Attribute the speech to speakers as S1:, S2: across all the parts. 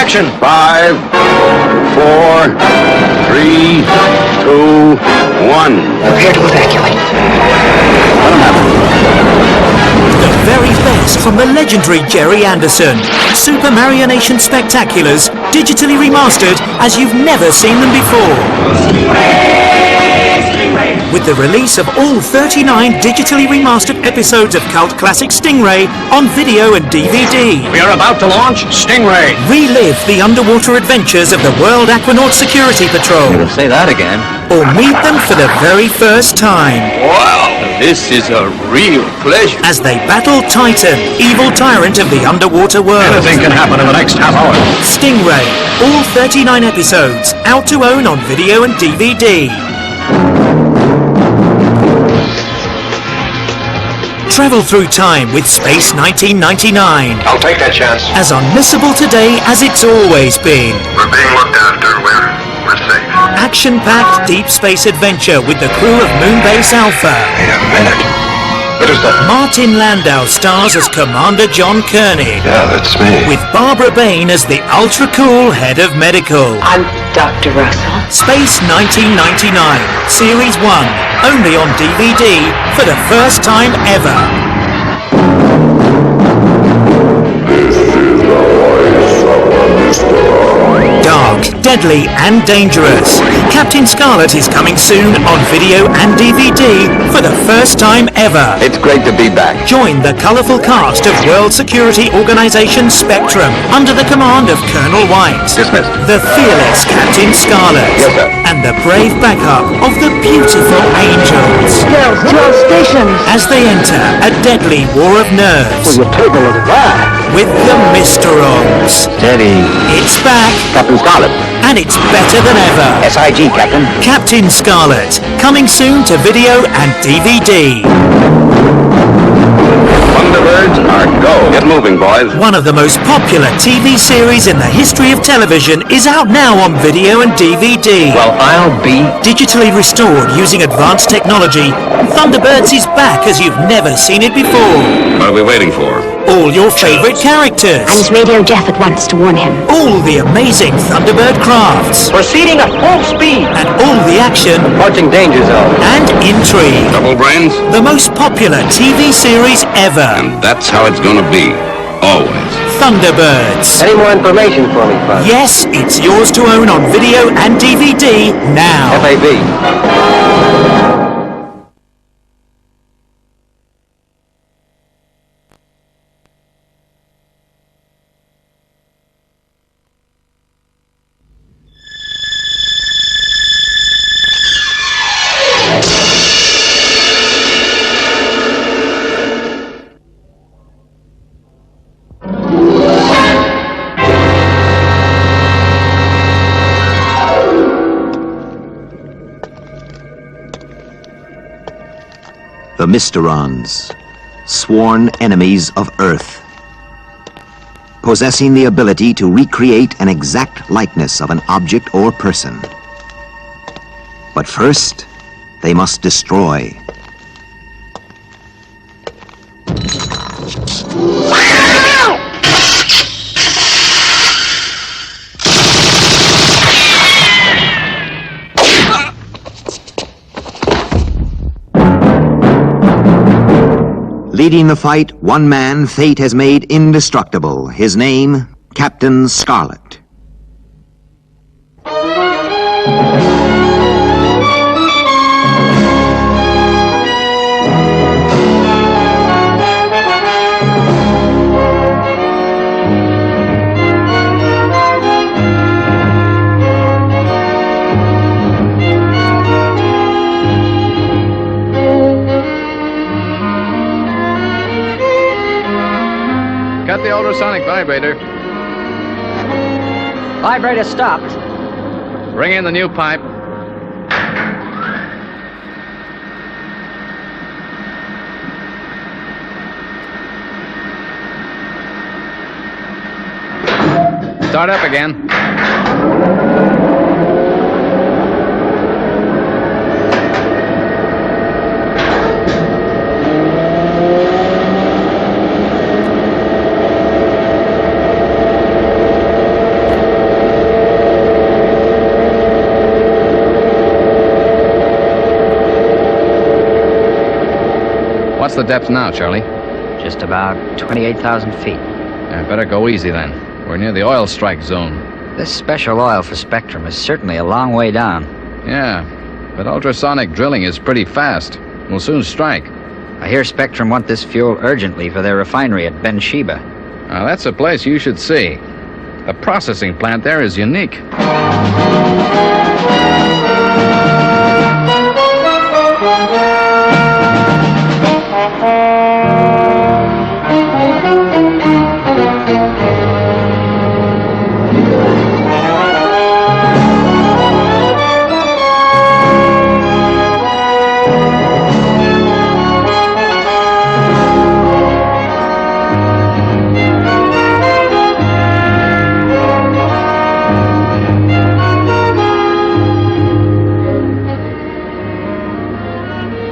S1: Action! 5, 4, 3, 2, 1.
S2: Prepare to evacuate.
S1: Let them have it.
S3: The very best from the legendary Jerry Anderson. Super Marionation Spectaculars, digitally remastered as you've never seen them before. With the release of all 39 digitally remastered episodes of cult classic Stingray on video and DVD.
S1: We are about to launch Stingray.
S3: Relive the underwater adventures of the World Aquanaut Security Patrol.
S4: Say that again.
S3: Or meet them for the very first time.
S4: Wow, this is a real pleasure.
S3: As they battle Titan, evil tyrant of the underwater world.
S1: Anything can happen in the next half hour.
S3: Stingray, all 39 episodes, out to own on video and DVD. Travel through time with Space 1999.
S1: I'll take that chance.
S3: As unmissable today as it's always been.
S5: We're being looked after. We're safe.
S3: Action-packed deep space adventure with the crew of Moonbase Alpha.
S1: Wait a minute. What is that?
S3: Martin Landau stars as Commander John Kearney.
S1: Yeah, that's me.
S3: With Barbara Bain as the ultra-cool head of medical.
S2: I'm Dr. Russell.
S3: Space 1999, Series 1, only on DVD for the first time ever. Dark, deadly and dangerous. Captain Scarlet is coming soon on video and DVD for the first time ever.
S1: It's great to be back.
S3: Join the colourful cast of World Security Organization Spectrum under the command of Colonel White.
S1: Dismissed.
S3: The fearless Captain Scarlet.
S1: Yes, sir.
S3: And the brave backup of the beautiful Angels.
S2: Girls to all stations.
S3: As they enter a deadly war of nerves
S1: You take a look at that.
S3: with the Mysterons.
S1: Steady.
S3: It's back,
S1: Captain Scarlet.
S3: and it's better than ever.
S1: SIG, Captain.
S3: Captain Scarlet, coming soon to video and DVD.
S1: Thunderbirds are go. Get moving, boys.
S3: One of the most popular TV series in the history of television is out now on video and DVD.
S4: Well, I'll be...
S3: Digitally restored using advanced technology, Thunderbirds is back as you've never seen it before.
S1: What are we waiting for?
S3: All your favorite characters.
S6: And radio Jeff at once to warn him.
S3: All the amazing Thunderbird crafts.
S4: Proceeding at full speed.
S3: And all the action
S4: Approaching danger zone.
S3: and intrigue.
S1: Double brains?
S3: The most popular TV series ever.
S1: And that's how it's gonna be. Always.
S3: Thunderbirds.
S4: Any more information for me, Buzz?
S3: Yes, it's yours to own on video and DVD now.
S4: FAB.
S7: The Mysterons, sworn enemies of Earth, possessing the ability to recreate an exact likeness of an object or person. But first, they must destroy. Leading the fight, one man fate has made indestructible. His name, Captain Scarlet.
S8: Cut the ultrasonic vibrator.
S4: Vibrator stopped.
S8: Bring in the new pipe. Start up again. What's the depth now, Charlie?
S4: Just about 28,000 feet.
S8: I better go easy then. We're near the oil strike zone.
S4: This special oil for Spectrum is certainly a long way down.
S8: Yeah, but ultrasonic drilling is pretty fast. We'll soon strike.
S4: I hear Spectrum want this fuel urgently for their refinery at Ben Sheba.
S8: Now, that's a place you should see. The processing plant there is unique.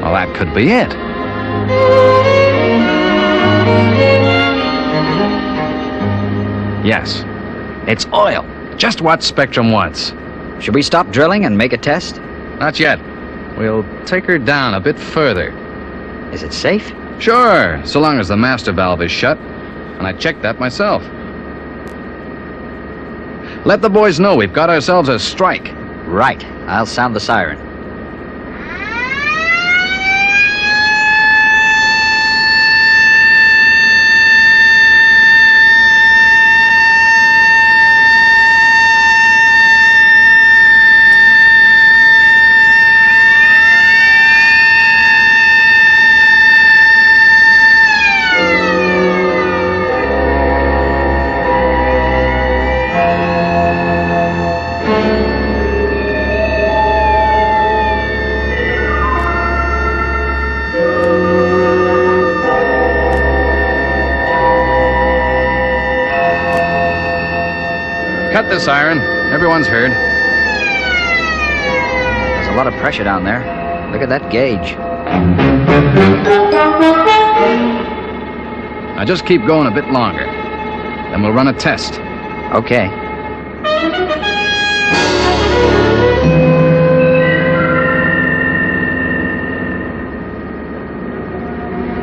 S8: Well, that could be it. Yes, it's oil. Just what Spectrum wants.
S4: Should we stop drilling and make a test?
S8: Not yet. We'll take her down a bit further.
S4: Is it safe?
S8: Sure, so long as the master valve is shut. And I checked that myself. Let the boys know we've got ourselves a strike.
S4: Right. I'll sound the siren.
S8: Cut the siren. Everyone's heard.
S4: There's a lot of pressure down there. Look at that gauge.
S8: Now just keep going a bit longer. Then we'll run a test.
S4: Okay.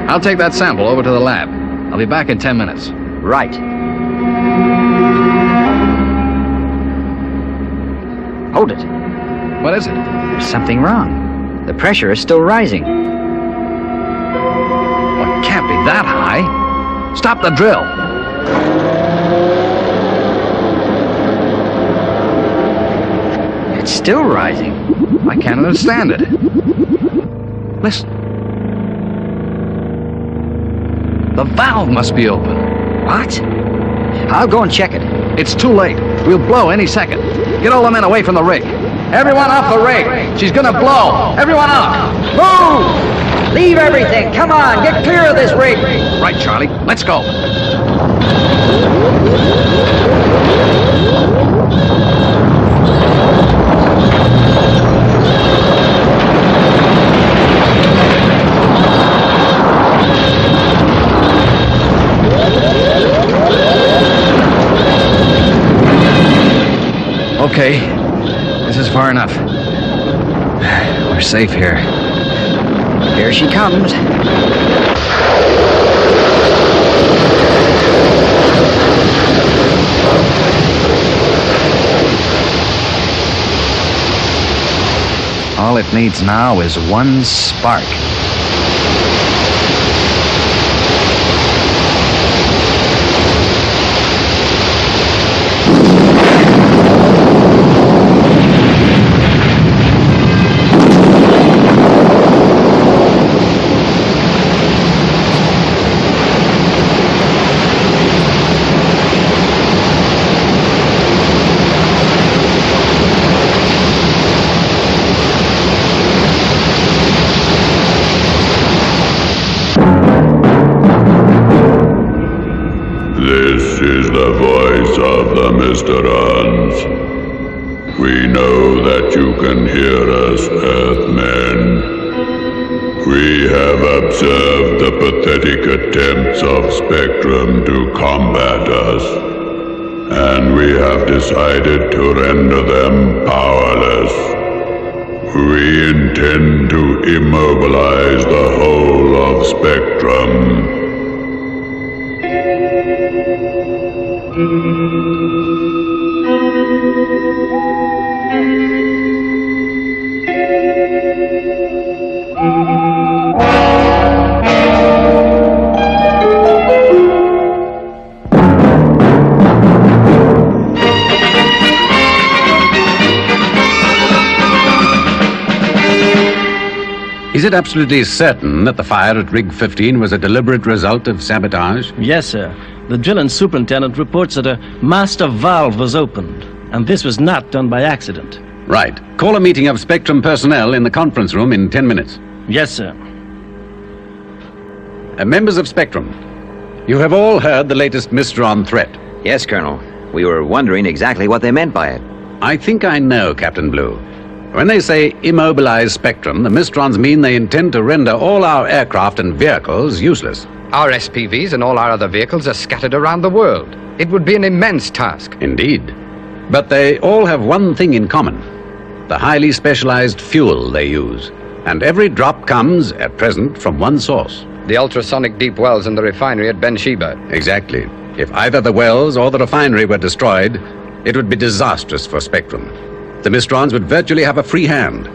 S8: I'll take that sample over to the lab. I'll be back in 10 minutes.
S4: Right. Hold it.
S8: What is it?
S4: There's something wrong. The pressure is still rising.
S8: Well, it can't be that high. Stop the drill.
S4: It's still rising.
S8: I can't understand it. Listen. The valve must be open.
S4: What? I'll go and check it.
S8: It's too late. We'll blow any second. Get all the men away from the rig. Everyone off the rig. She's gonna blow. Everyone up.
S4: Move! Leave everything. Come on, get clear of this rig.
S8: Right, Charlie. Let's go. Okay, this is far enough. We're safe here.
S4: Here she comes.
S8: All it needs now is one spark.
S5: This is the voice of the Mysterons. We know that you can hear us, Earthmen. We have observed the pathetic attempts of Spectrum to combat us, and we have decided to render them powerless. We intend to immobilize the whole of Spectrum.
S9: Is it absolutely certain that the fire at Rig 15 was a deliberate result of sabotage?
S10: Yes, sir. The drill and superintendent reports that a master valve was opened, and this was not done by accident.
S9: Right. Call a meeting of Spectrum personnel in the conference room in 10 minutes.
S10: Yes, sir.
S9: Members of Spectrum, you have all heard the latest Mysteron threat.
S7: Yes, Colonel. We were wondering exactly what they meant by it.
S9: I think I know, Captain Blue. When they say immobilize Spectrum, the Mysterons mean they intend to render all our aircraft and vehicles useless.
S11: Our SPVs and all our other vehicles are scattered around the world. It would be an immense task.
S9: Indeed. But they all have one thing in common: the highly specialized fuel they use. And every drop comes, at present, from one source.
S11: The ultrasonic deep wells in the refinery at Beersheba.
S9: Exactly. If either the wells or the refinery were destroyed, it would be disastrous for Spectrum. The Mysterons would virtually have a free hand.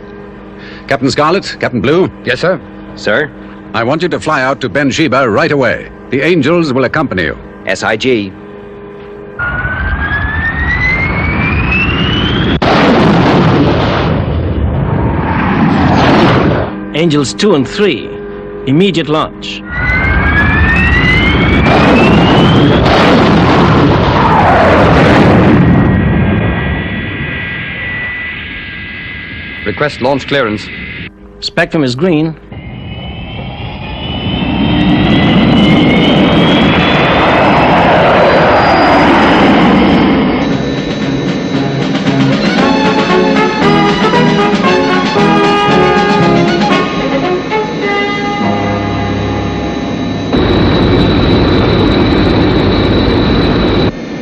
S9: Captain Scarlet, Captain Blue?
S11: Yes, sir.
S7: Sir?
S9: I want you to fly out to Beersheba right away. The Angels will accompany you.
S7: SIG.
S10: Angels 2 and 3. Immediate launch.
S11: Request launch clearance.
S10: Spectrum is green.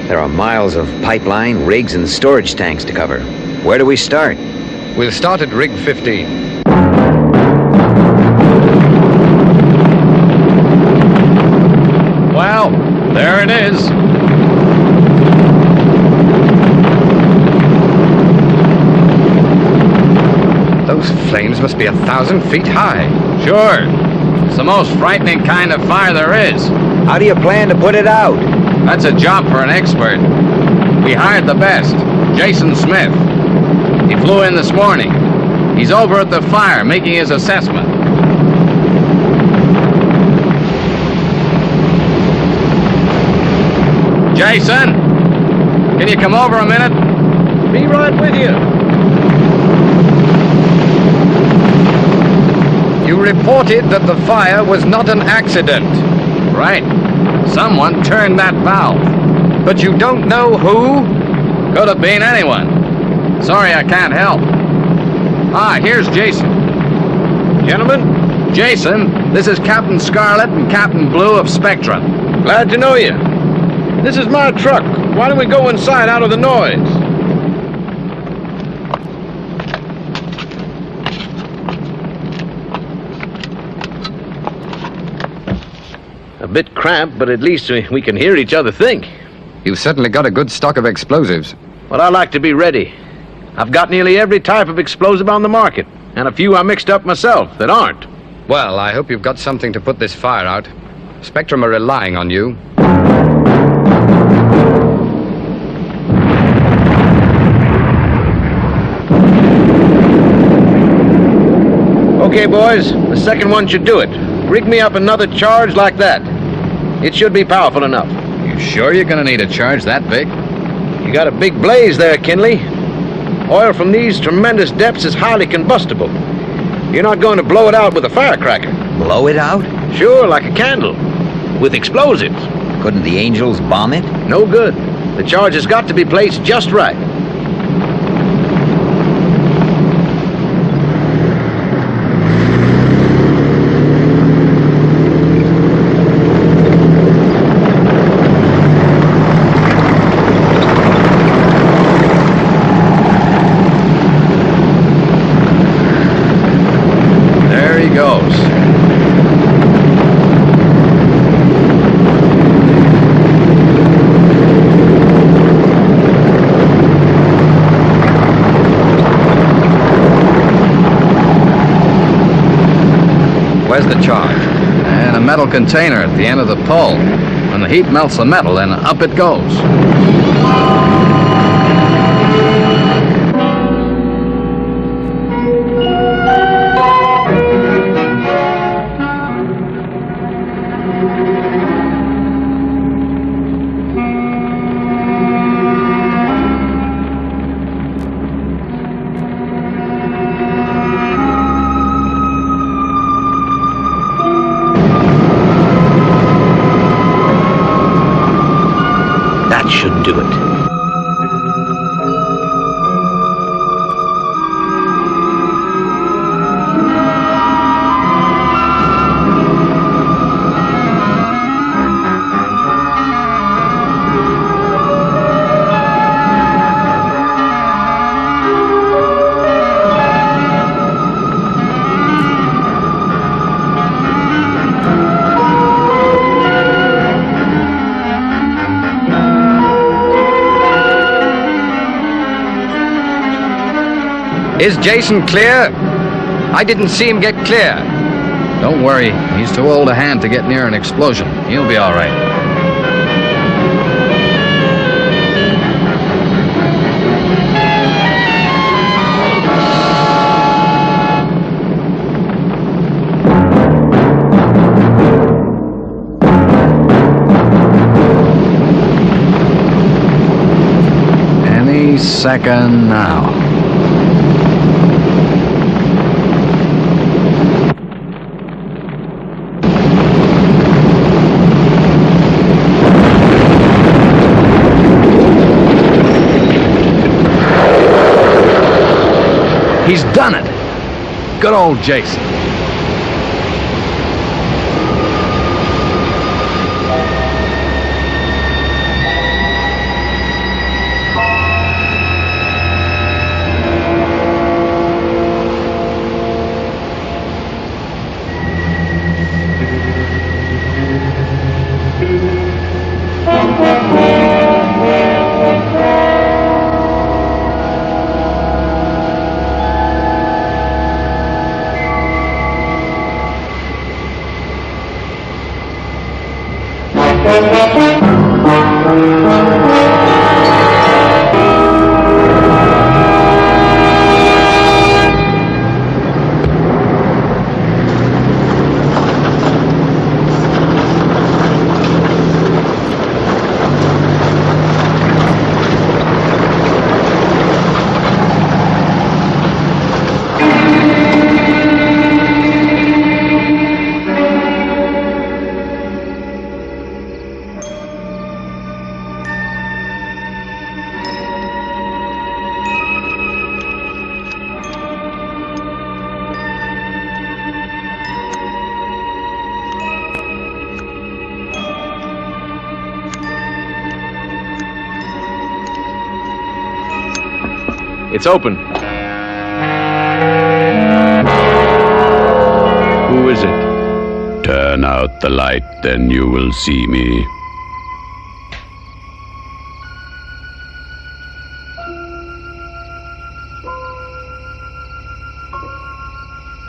S7: There are miles of pipeline, rigs, and storage tanks to cover. Where do we start?
S11: We'll start at Rig 15.
S9: Well, there it is.
S11: Those flames must be 1,000 feet high.
S9: Sure. It's the most frightening kind of fire there is.
S7: How do you plan to put it out?
S9: That's a job for an expert. We hired the best, Jason Smith. He flew in this morning. He's over at the fire making his assessment. Jason, can you come over a minute? Be right with you.
S11: You reported that the fire was not an accident.
S9: Right. Someone turned that valve.
S11: But you don't know who?
S9: Could have been anyone. Sorry, I can't help. Here's Jason. Gentlemen, Jason, this is Captain Scarlet and Captain Blue of Spectrum. Glad to know you. This is my truck. Why don't we go inside out of the noise? A bit cramped, but at least we can hear each other think.
S11: You've certainly got a good stock of explosives.
S9: Well, I like to be ready. I've got nearly every type of explosive on the market, and a few I mixed up myself that aren't.
S11: Well, I hope you've got something to put this fire out. Spectrum are relying on you.
S9: Okay, boys, the second one should do it. Rig me up another charge like that. It should be powerful enough.
S11: You sure you're gonna need a charge that big?
S9: You got a big blaze there, Kinley. Oil from these tremendous depths is highly combustible. You're not going to blow it out with a firecracker.
S7: Blow it out?
S9: Sure, like a candle. With explosives.
S7: Couldn't the Angels bomb it?
S9: No good. The charge has got to be placed just right.
S11: Where's the charge?
S8: And a metal container at the end of the pole. When the heat melts the metal, then up it goes.
S3: That should do it.
S11: Is Jason clear? I didn't see him get clear.
S8: Don't worry, he's too old a hand to get near an explosion. He'll be all right. Any second now. He's done it. Good old Jason.
S12: It's open. Who is it?
S5: Turn out the light, then you will see me.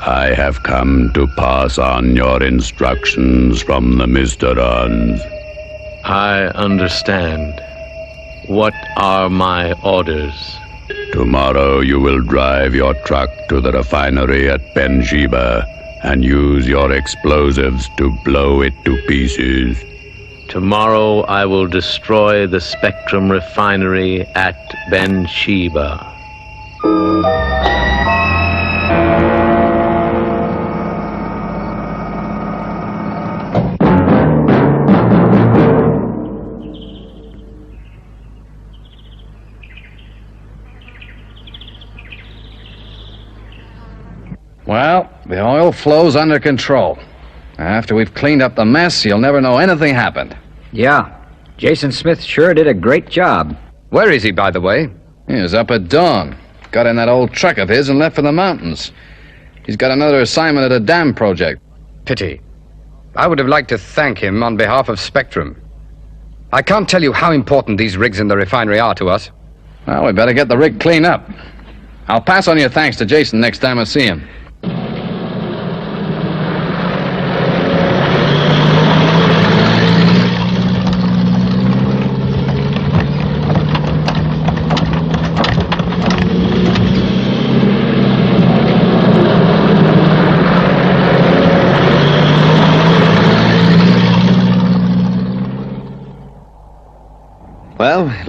S5: I have come to pass on your instructions from the Mysterons.
S12: I understand. What are my orders?
S5: Tomorrow you will drive your truck to the refinery at Bensheba and use your explosives to blow it to pieces.
S12: Tomorrow I will destroy the Spectrum refinery at Bensheba.
S8: Well, the oil flow's under control. After we've cleaned up the mess, you'll never know anything happened.
S4: Yeah, Jason Smith sure did a great job.
S11: Where is he, by the way?
S8: He was up at dawn. Got in that old truck of his and left for the mountains. He's got another assignment at a dam project.
S11: Pity. I would have liked to thank him on behalf of Spectrum. I can't tell you how important these rigs in the refinery are to us.
S8: Well, we better get the rig cleaned up. I'll pass on your thanks to Jason next time I see him.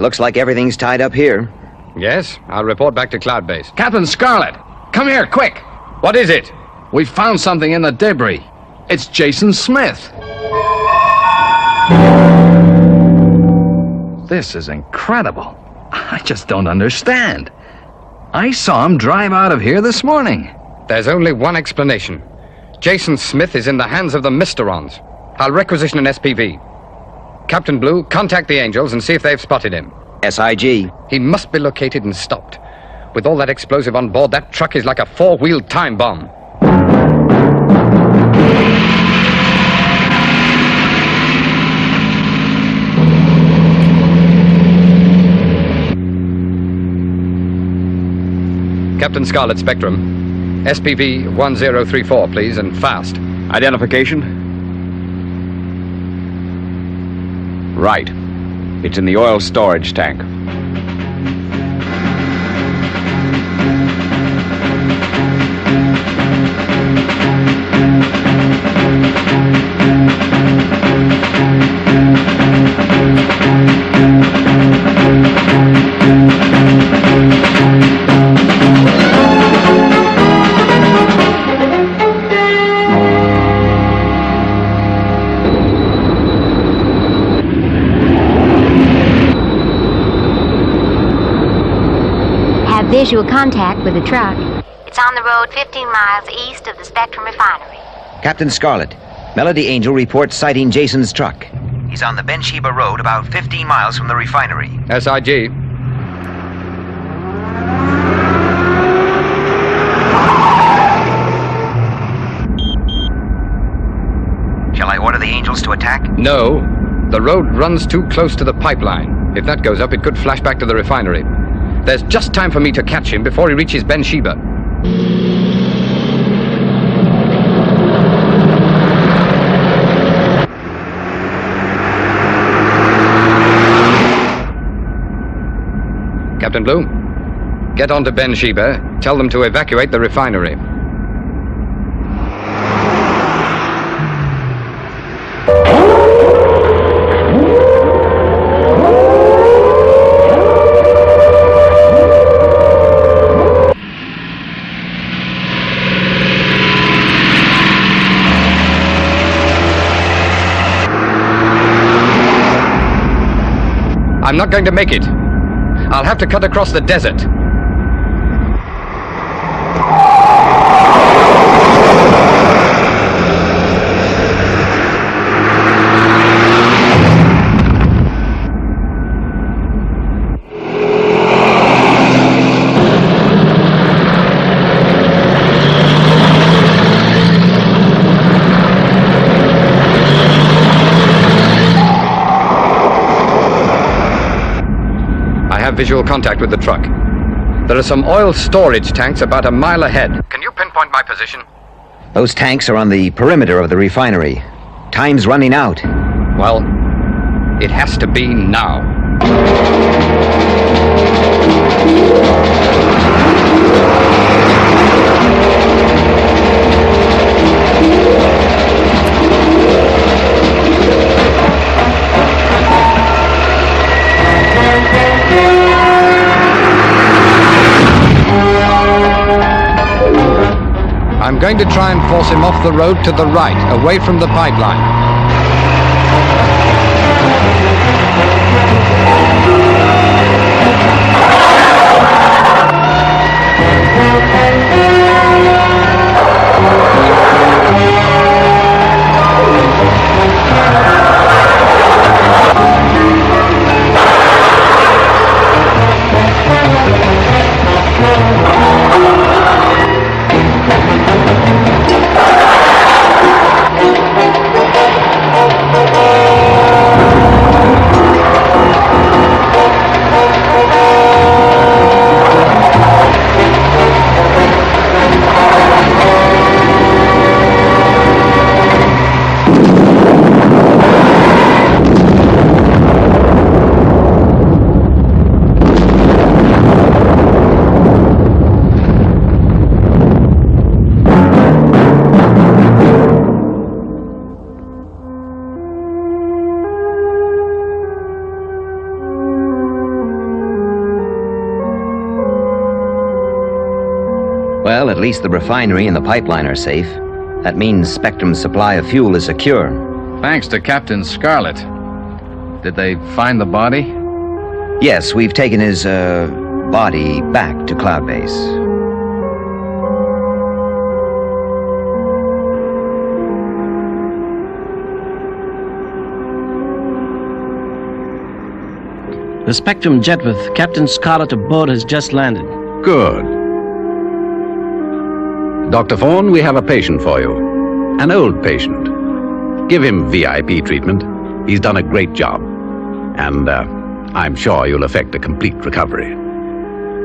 S7: Looks like everything's tied up here.
S11: Yes, I'll report back to Cloud Base.
S8: Captain Scarlet, come here, quick.
S11: What is it?
S8: We found something in the debris. It's Jason Smith. This is incredible. I just don't understand. I saw him drive out of here this morning.
S11: There's only one explanation. Jason Smith is in the hands of the Mysterons. I'll requisition an SPV. Captain Blue, contact the Angels and see if they've spotted him.
S7: SIG.
S11: He must be located and stopped. With all that explosive on board, that truck is like a four-wheeled time bomb. Captain Scarlet, Spectrum. SPV 1034, please, and fast.
S1: Identification? Right. It's in the oil storage tank.
S6: Visual contact with the truck. It's on the road 15 miles east of the Spectrum refinery.
S7: Captain Scarlet, Melody Angel reports sighting Jason's truck. He's on the Ben-Sheba Road about 15 miles from the refinery.
S11: SIG.
S7: Shall I order the Angels to attack?
S11: No. The road runs too close to the pipeline. If that goes up, it could flash back to the refinery. There's just time for me to catch him before he reaches Ben-Sheba. Captain Blue, get on to Ben-Sheba. Tell them to evacuate the refinery. I'm not going to make it. I'll have to cut across the desert. Visual contact with the truck. There are some oil storage tanks about a mile ahead. Can you pinpoint my position?
S7: Those tanks are on the perimeter of the refinery. Time's running out.
S11: Well, it has to be now. I'm going to try and force him off the road to the right, away from the pipeline.
S7: at least the refinery and the pipeline are safe. That means Spectrum's supply of fuel is secure.
S8: Thanks to Captain Scarlet. Did they find the body?
S7: Yes, we've taken his, body back to Cloud Base.
S10: The Spectrum jet with Captain Scarlet aboard has just landed.
S9: Good. Dr. Thorne, we have a patient for you. An old patient. Give him VIP treatment. He's done a great job. And I'm sure you'll effect a complete recovery.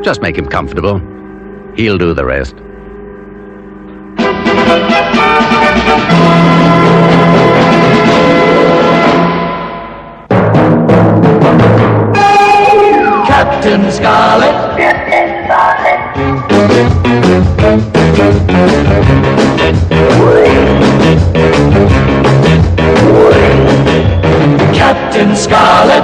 S9: Just make him comfortable. He'll do the rest.
S3: Captain Scarlet. Captain Scarlet. Captain Scarlet.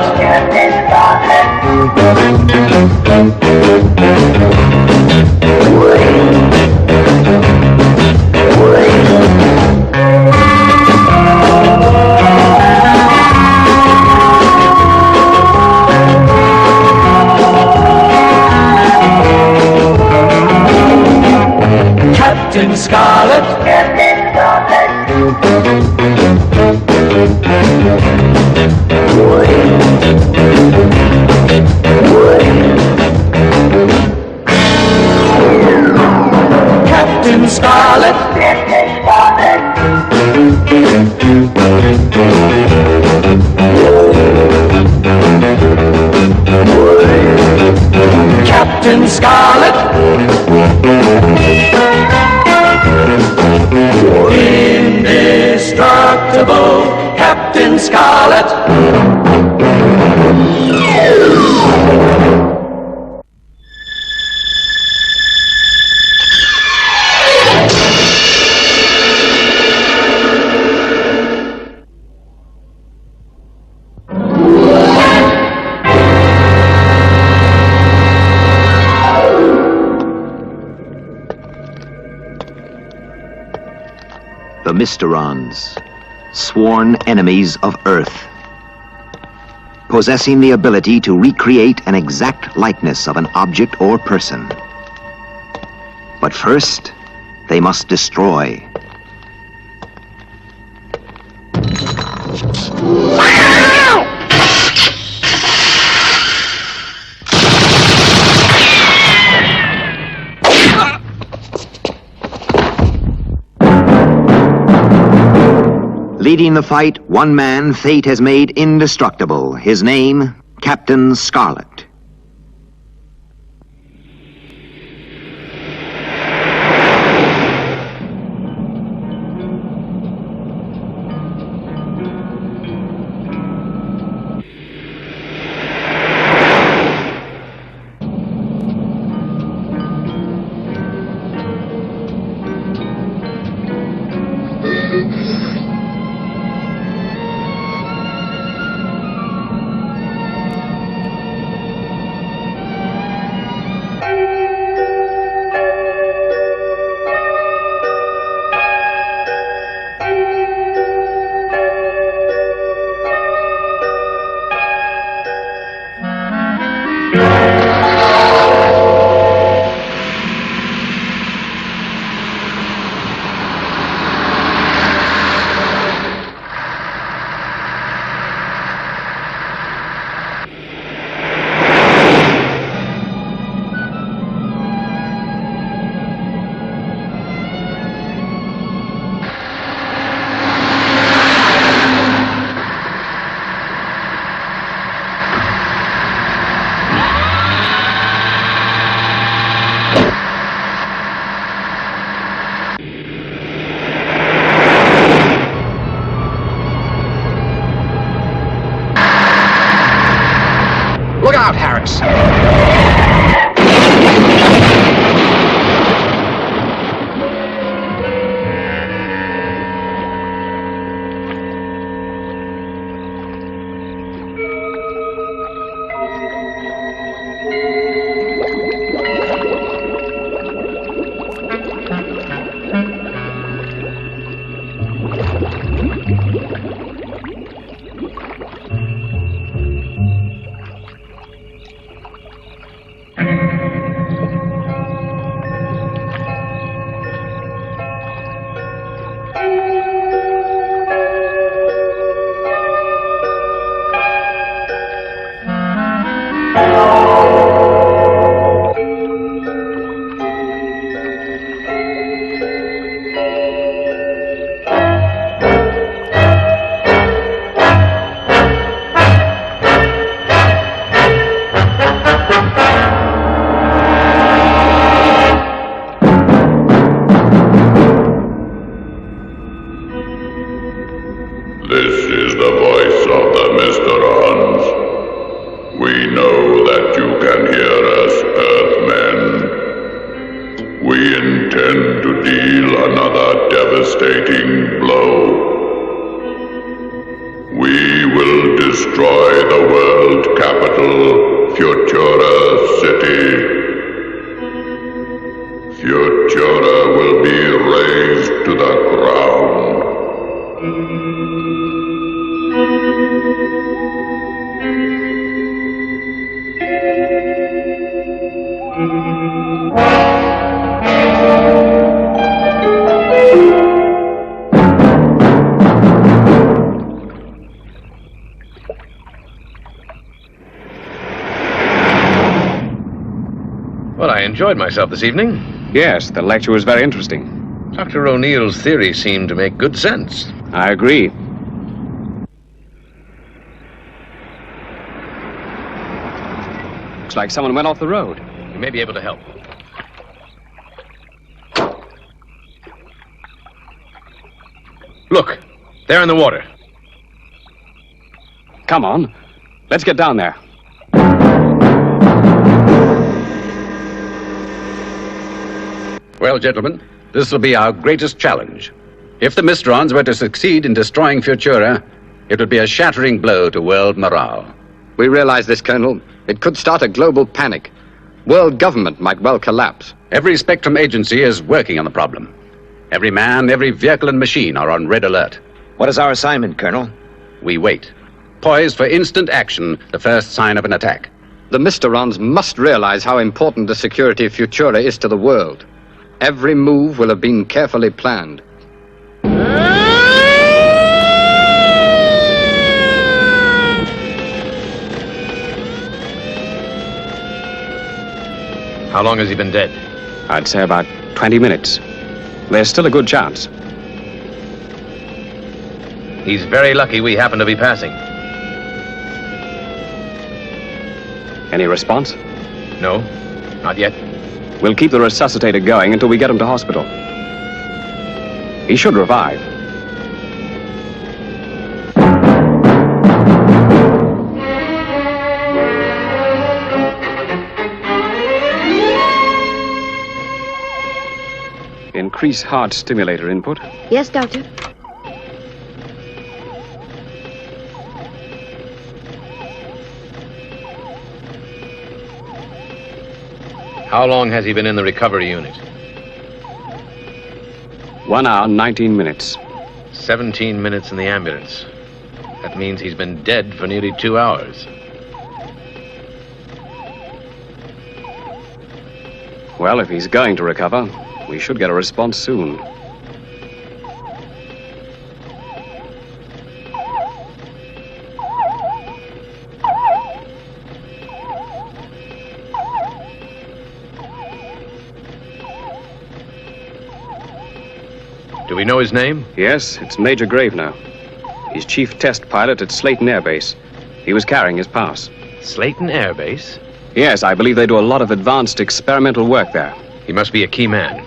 S3: Captain Scarlet. Captain Captain Scarlet. Captain Scarlet. Indestructible Captain Scarlet.
S7: The Mysterons, sworn enemies of Earth, possessing the ability to recreate an exact likeness of an object or person. But first, they must destroy. Leading the fight, one man fate has made indestructible. His name, Captain Scarlet.
S11: Look out, Harris!
S5: This is the voice of the Mysterons. We know that you can hear us, Earthmen. We intend to deal another devastating blow. We will destroy the world capital, Futura City. Futura will be razed to the ground.
S12: Well, I enjoyed myself this evening.
S1: Yes, the lecture was very interesting.
S12: Dr. O'Neill's theory seemed to make good sense.
S1: I agree. Looks like someone went off the road.
S12: We may be able to help. Look, there in the water.
S1: Come on. Let's get down there.
S9: Well, gentlemen, this will be our greatest challenge. If the Mysterons were to succeed in destroying Futura, it would be a shattering blow to world morale.
S11: We realize this, Colonel. It could start a global panic. World government might well collapse.
S9: Every Spectrum agency is working on the problem. Every man, every vehicle and machine are on red alert.
S4: What is our assignment, Colonel?
S9: We wait, poised for instant action the first sign of an attack.
S11: The Mysterons must realize how important the security of Futura is to the world. Every move will have been carefully planned.
S12: How long has he been dead?
S1: I'd say about 20 minutes. There's still a good chance.
S12: He's very lucky we happen to be passing.
S1: Any response?
S12: No, not yet.
S1: We'll keep the resuscitator going until we get him to hospital. He should revive. Increase heart stimulator input.
S6: Yes, Doctor.
S12: How long has he been in the recovery unit?
S1: 1 hour, 19 minutes.
S12: 17 minutes in the ambulance. That means he's been dead for nearly 2 hours.
S1: Well, if he's going to recover, we should get a response soon.
S12: Do we know his name?
S1: Yes, it's Major Gravener. He's chief test pilot at Slayton Air Base. He was carrying his pass.
S12: Slayton Air Base?
S1: Yes, I believe they do a lot of advanced experimental work there.
S12: He must be a key man.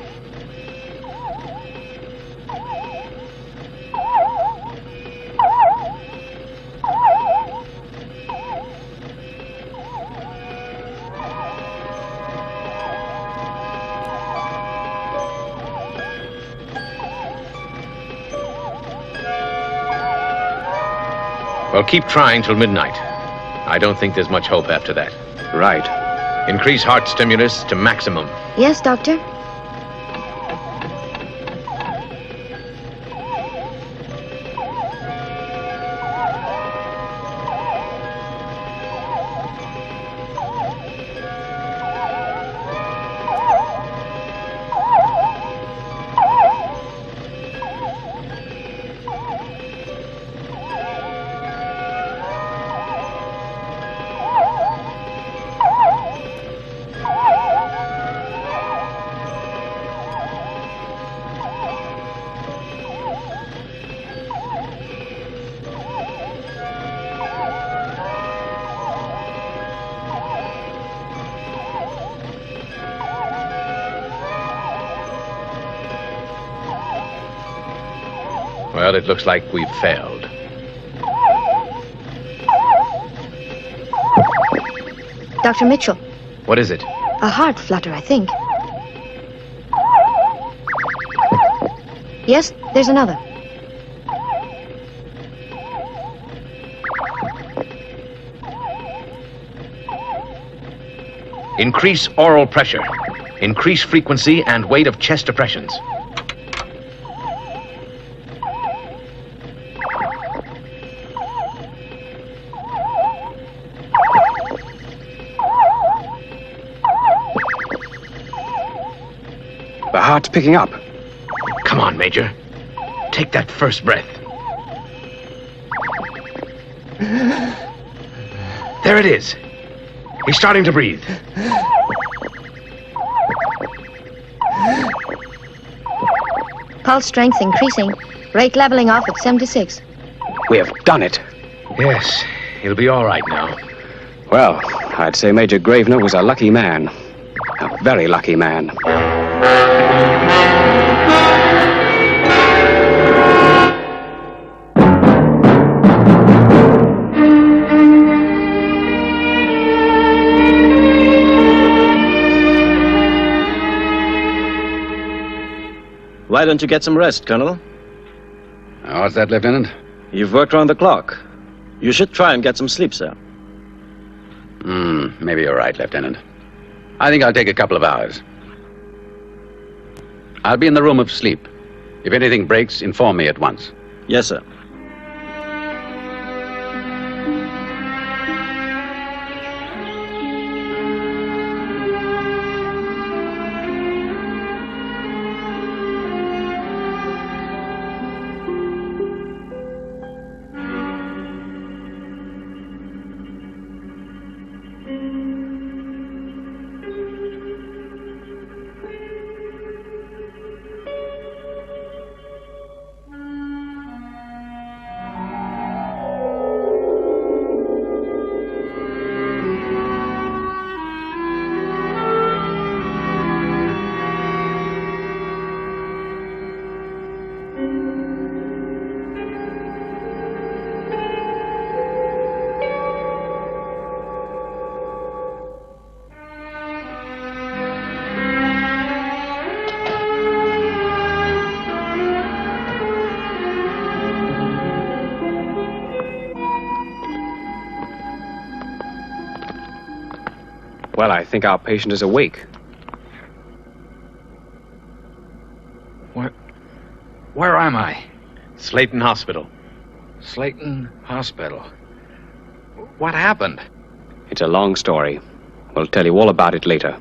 S12: Well, keep trying till midnight. I don't think there's much hope after that.
S1: Right.
S12: Increase heart stimulus to maximum.
S6: Yes, Doctor.
S12: Well, it looks like we've failed.
S13: Dr. Mitchell,
S12: What is it?
S13: a heart flutter, I think. Yes, there's another.
S12: Increase oral pressure. Increase frequency and weight of chest depressions.
S1: The heart's picking up.
S12: Come on, Major. Take that first breath. There it is. He's starting to breathe.
S13: Pulse strength increasing. Rate leveling off at 76.
S1: We have done it.
S12: Yes, he'll be all right now.
S1: Well, I'd say Major Gravener was a lucky man. A very lucky man.
S10: Why don't you get some rest, Colonel?
S9: What's that, Lieutenant?
S10: You've worked round the clock. You should try and get some sleep, sir.
S9: Maybe you're right, Lieutenant. I think I'll take a couple of hours. I'll be in the room of sleep. If anything breaks, inform me at once.
S10: Yes, sir.
S1: Well, I think our patient is awake.
S8: Where am I?
S12: Slayton Hospital.
S8: Slayton Hospital. What happened?
S1: It's a long story. We'll tell you all about it later.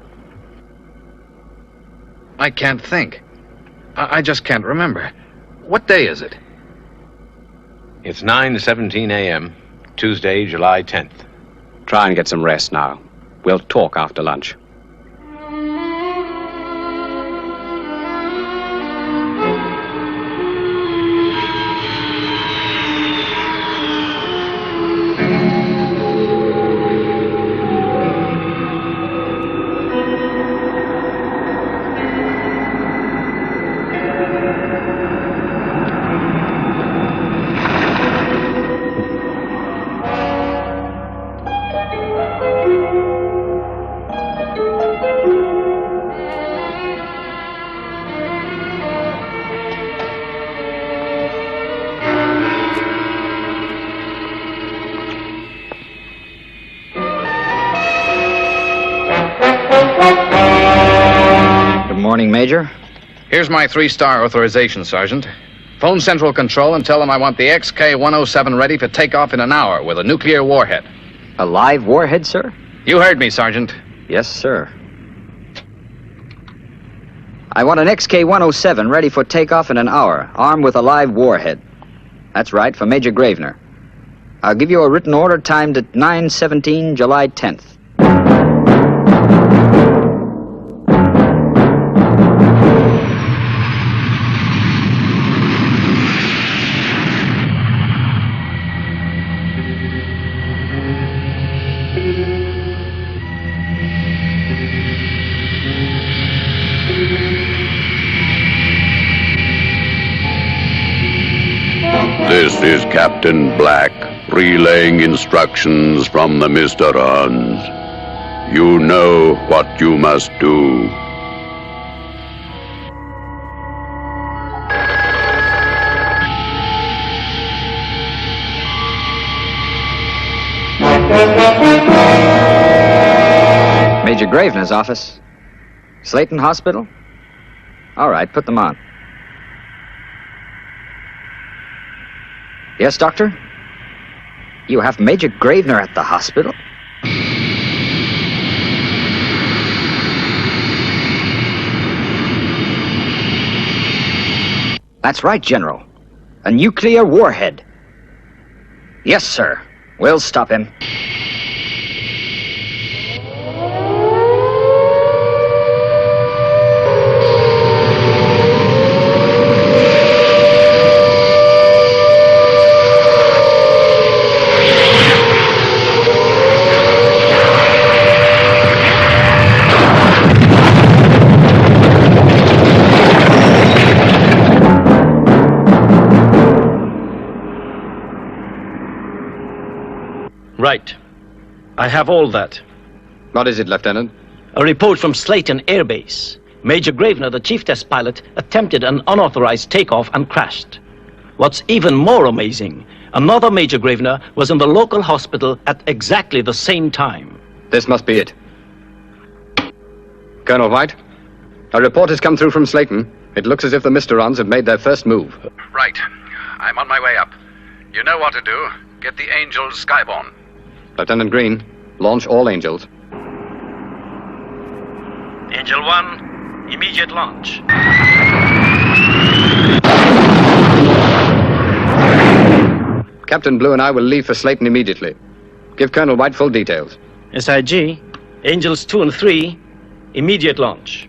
S8: I can't think. I just can't remember. What day is it?
S12: It's 9:17 a.m., Tuesday, July 10th.
S1: Try and get some rest now. We'll talk after lunch.
S4: Morning, Major.
S8: Here's my 3-star authorization, Sergeant. Phone Central Control and tell them I want the XK-107 ready for takeoff in an hour with a nuclear warhead.
S4: A live warhead, sir?
S8: You heard me, Sergeant.
S4: Yes, sir. I want an XK-107 ready for takeoff in an hour, armed with a live warhead. That's right, for Major Gravener. I'll give you a written order timed at 9:17, July 10th.
S5: This is Captain Black, relaying instructions from the Mysterons. You know what you must do.
S4: Major Gravener's office. Slayton Hospital? All right, put them on. Yes, Doctor? You have Major Gravener at the hospital? That's right, General. A nuclear warhead. Yes, sir. We'll stop him.
S10: Right. I have all that.
S1: What is it, Lieutenant?
S10: A report from Slayton Air Base. Major Gravener, the chief test pilot, attempted an unauthorized takeoff and crashed. What's even more amazing, another Major Gravener was in the local hospital at exactly the same time.
S1: This must be it. Colonel White, a report has come through from Slayton. It looks as if the Mysterons have made their first move.
S9: Right. I'm on my way up. You know what to do. Get the Angels skyborne.
S1: Lieutenant Green, launch all Angels.
S10: Angel 1, immediate launch.
S1: Captain Blue and I will leave for Slayton immediately. Give Colonel White full details.
S10: SIG, Angels 2 and 3, immediate launch.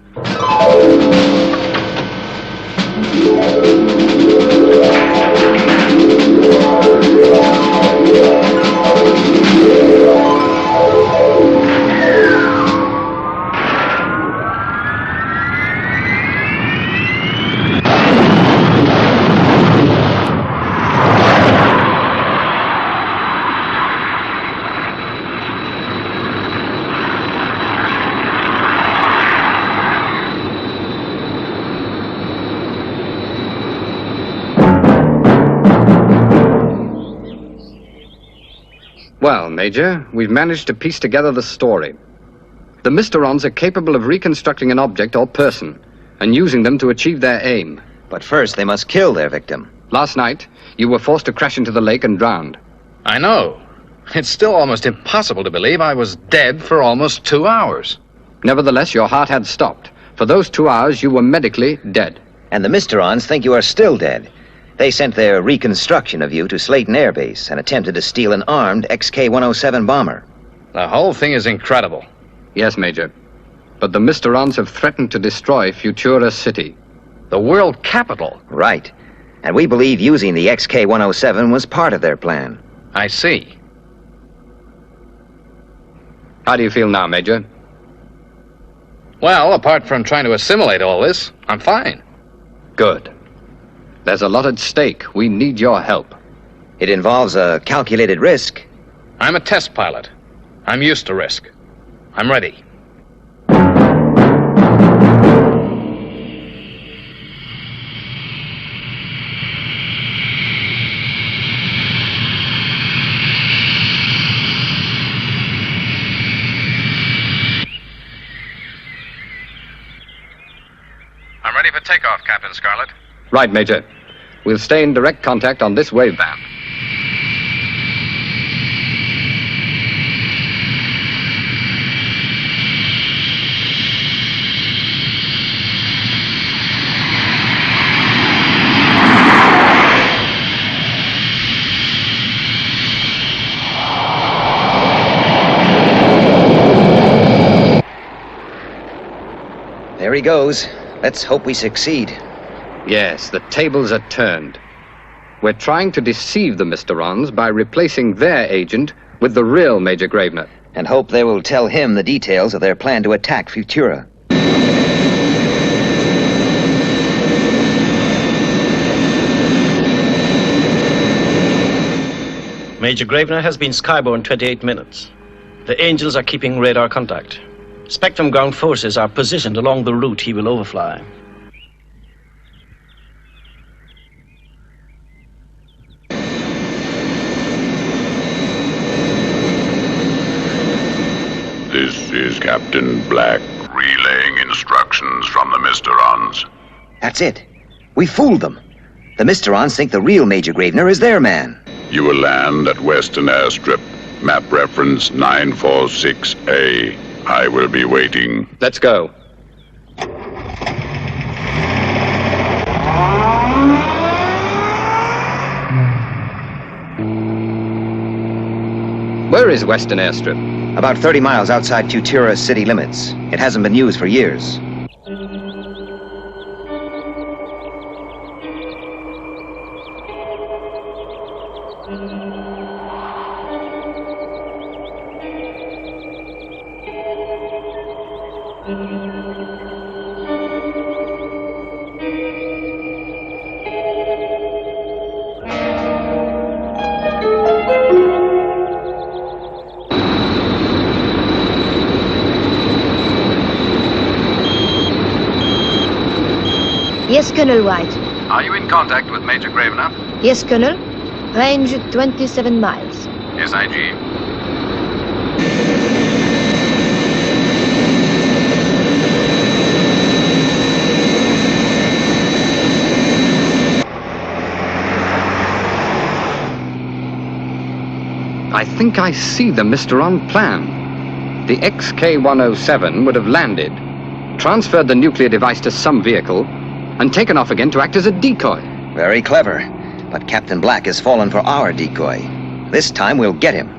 S1: Well, Major, we've managed to piece together the story. The Mysterons are capable of reconstructing an object or person and using them to achieve their aim.
S7: But first, they must kill their victim.
S1: Last night, you were forced to crash into the lake and drowned.
S8: I know. It's still almost impossible to believe I was dead for almost 2 hours.
S1: Nevertheless, your heart had stopped. For those 2 hours, you were medically dead.
S7: And the Mysterons think you are still dead. They sent their reconstruction of you to Slayton Air Base and attempted to steal an armed XK-107 bomber.
S8: The whole thing is incredible.
S1: Yes, Major. But the Mysterons have threatened to destroy Futura City.
S8: The world capital.
S7: Right. And we believe using the XK-107 was part of their plan.
S8: I see.
S1: How do you feel now, Major?
S8: Well, apart from trying to assimilate all this, I'm fine.
S1: Good. There's a lot at stake. We need your help.
S7: It involves a calculated risk.
S8: I'm a test pilot. I'm used to risk. I'm ready. I'm ready for takeoff, Captain Scarlet.
S1: Right, Major. We'll stay in direct contact on this waveband.
S7: There he goes. Let's hope we succeed.
S1: Yes, the tables are turned. We're trying to deceive the Mysterons by replacing their agent with the real Major Gravener.
S7: And hope they will tell him the details of their plan to attack Futura.
S10: Major Gravener has been skyborne 28 minutes. The Angels are keeping radar contact. Spectrum ground forces are positioned along the route he will overfly.
S5: This is Captain Black, relaying instructions from the Mysterons.
S7: That's it. We fooled them. The Mysterons think the real Major Gravener is their man.
S5: You will land at Western Airstrip, map reference 946A. I will be waiting.
S1: Let's go. Where is Western Airstrip?
S7: About 30 miles outside Futura city limits. It hasn't been used for years.
S13: Yes, Colonel White.
S1: Are you in contact with Major Gravener?
S13: Yes, Colonel. Range 27 miles.
S1: SIG. I think I see the Mysteron plan. The XK-107 would have landed, transferred the nuclear device to some vehicle, and taken off again to act as a decoy.
S7: Very clever. But Captain Black has fallen for our decoy. This time we'll get him.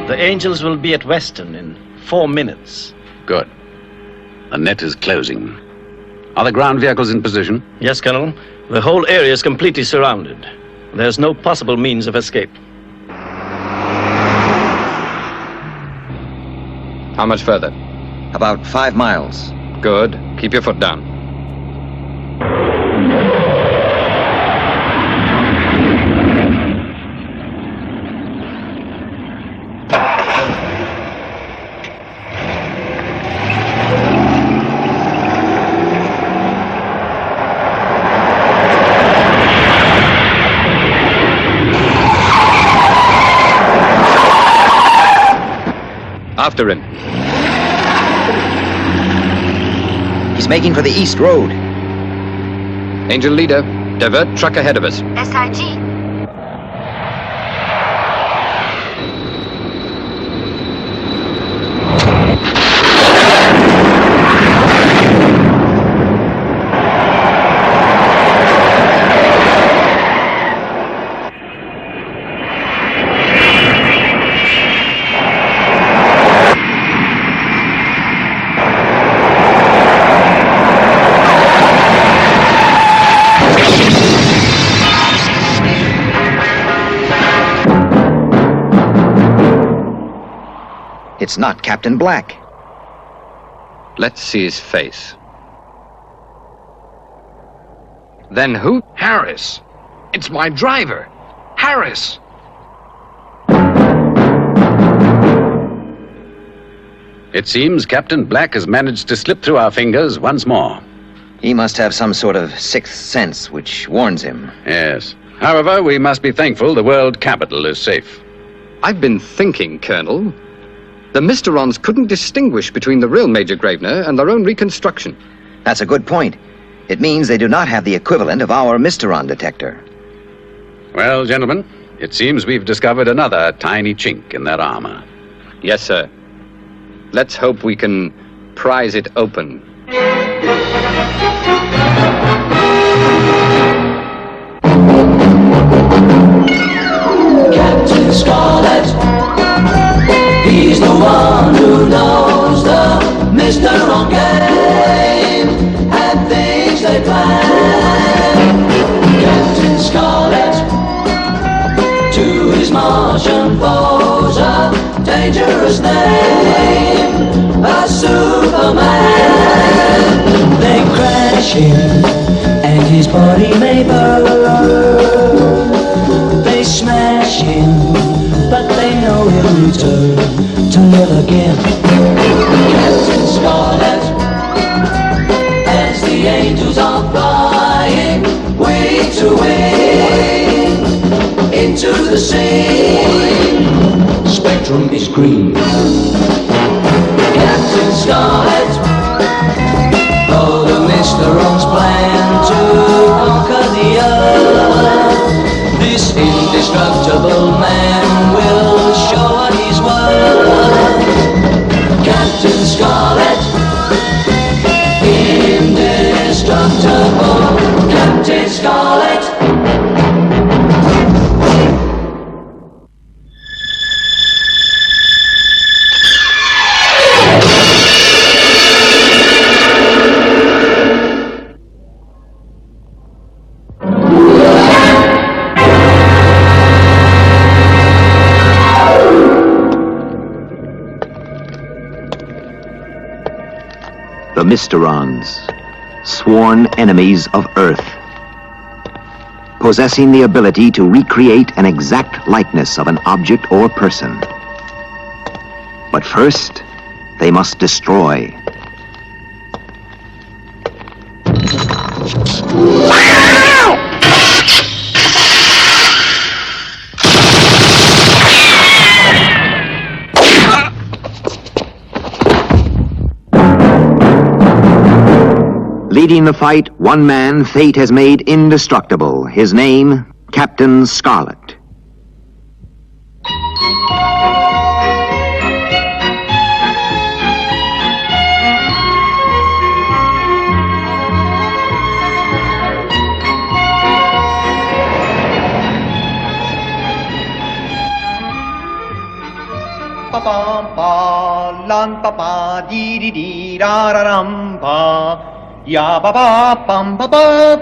S10: The Angels will be at Western in 4 minutes.
S9: Good. The net is closing. Are the ground vehicles in position?
S10: Yes, Colonel. The whole area is completely surrounded. There's no possible means of escape.
S1: How much further?
S7: About 5 miles.
S1: Good. Keep your foot down. After him.
S7: He's making for the East Road.
S1: Angel leader, divert truck ahead of us.
S6: SIG.
S7: It's not Captain Black.
S1: Let's see his face. Then who?
S8: Harris. It's my driver. Harris.
S9: It seems Captain Black has managed to slip through our fingers once more.
S7: He must have some sort of sixth sense which warns him.
S9: Yes. However, we must be thankful the world capital is safe.
S1: I've been thinking, Colonel. The Mysterons couldn't distinguish between the real Major Gravener and their own reconstruction.
S7: That's a good point. It means they do not have the equivalent of our Mysteron detector.
S9: Well, gentlemen, it seems we've discovered another tiny chink in their armor.
S1: Yes, sir. Let's hope we can prise it open.
S14: dangerous name, a Superman. They crash him and his body may burn. They smash him, but they know he'll return to live again. Captain Scarlet, as the angels are flying, wing to wing, into the sea. Spectrum is green. Captain Scarlet, oh, the Mysterons plan to conquer the earth. This indestructible man will show what he's worth. Captain Scarlet, indestructible. Captain Scarlet.
S7: The Mysterons, sworn enemies of Earth, possessing the ability to recreate an exact likeness of an object or person. But first, they must destroy. Leading the fight, one man fate has made indestructible. His name, Captain Scarlet.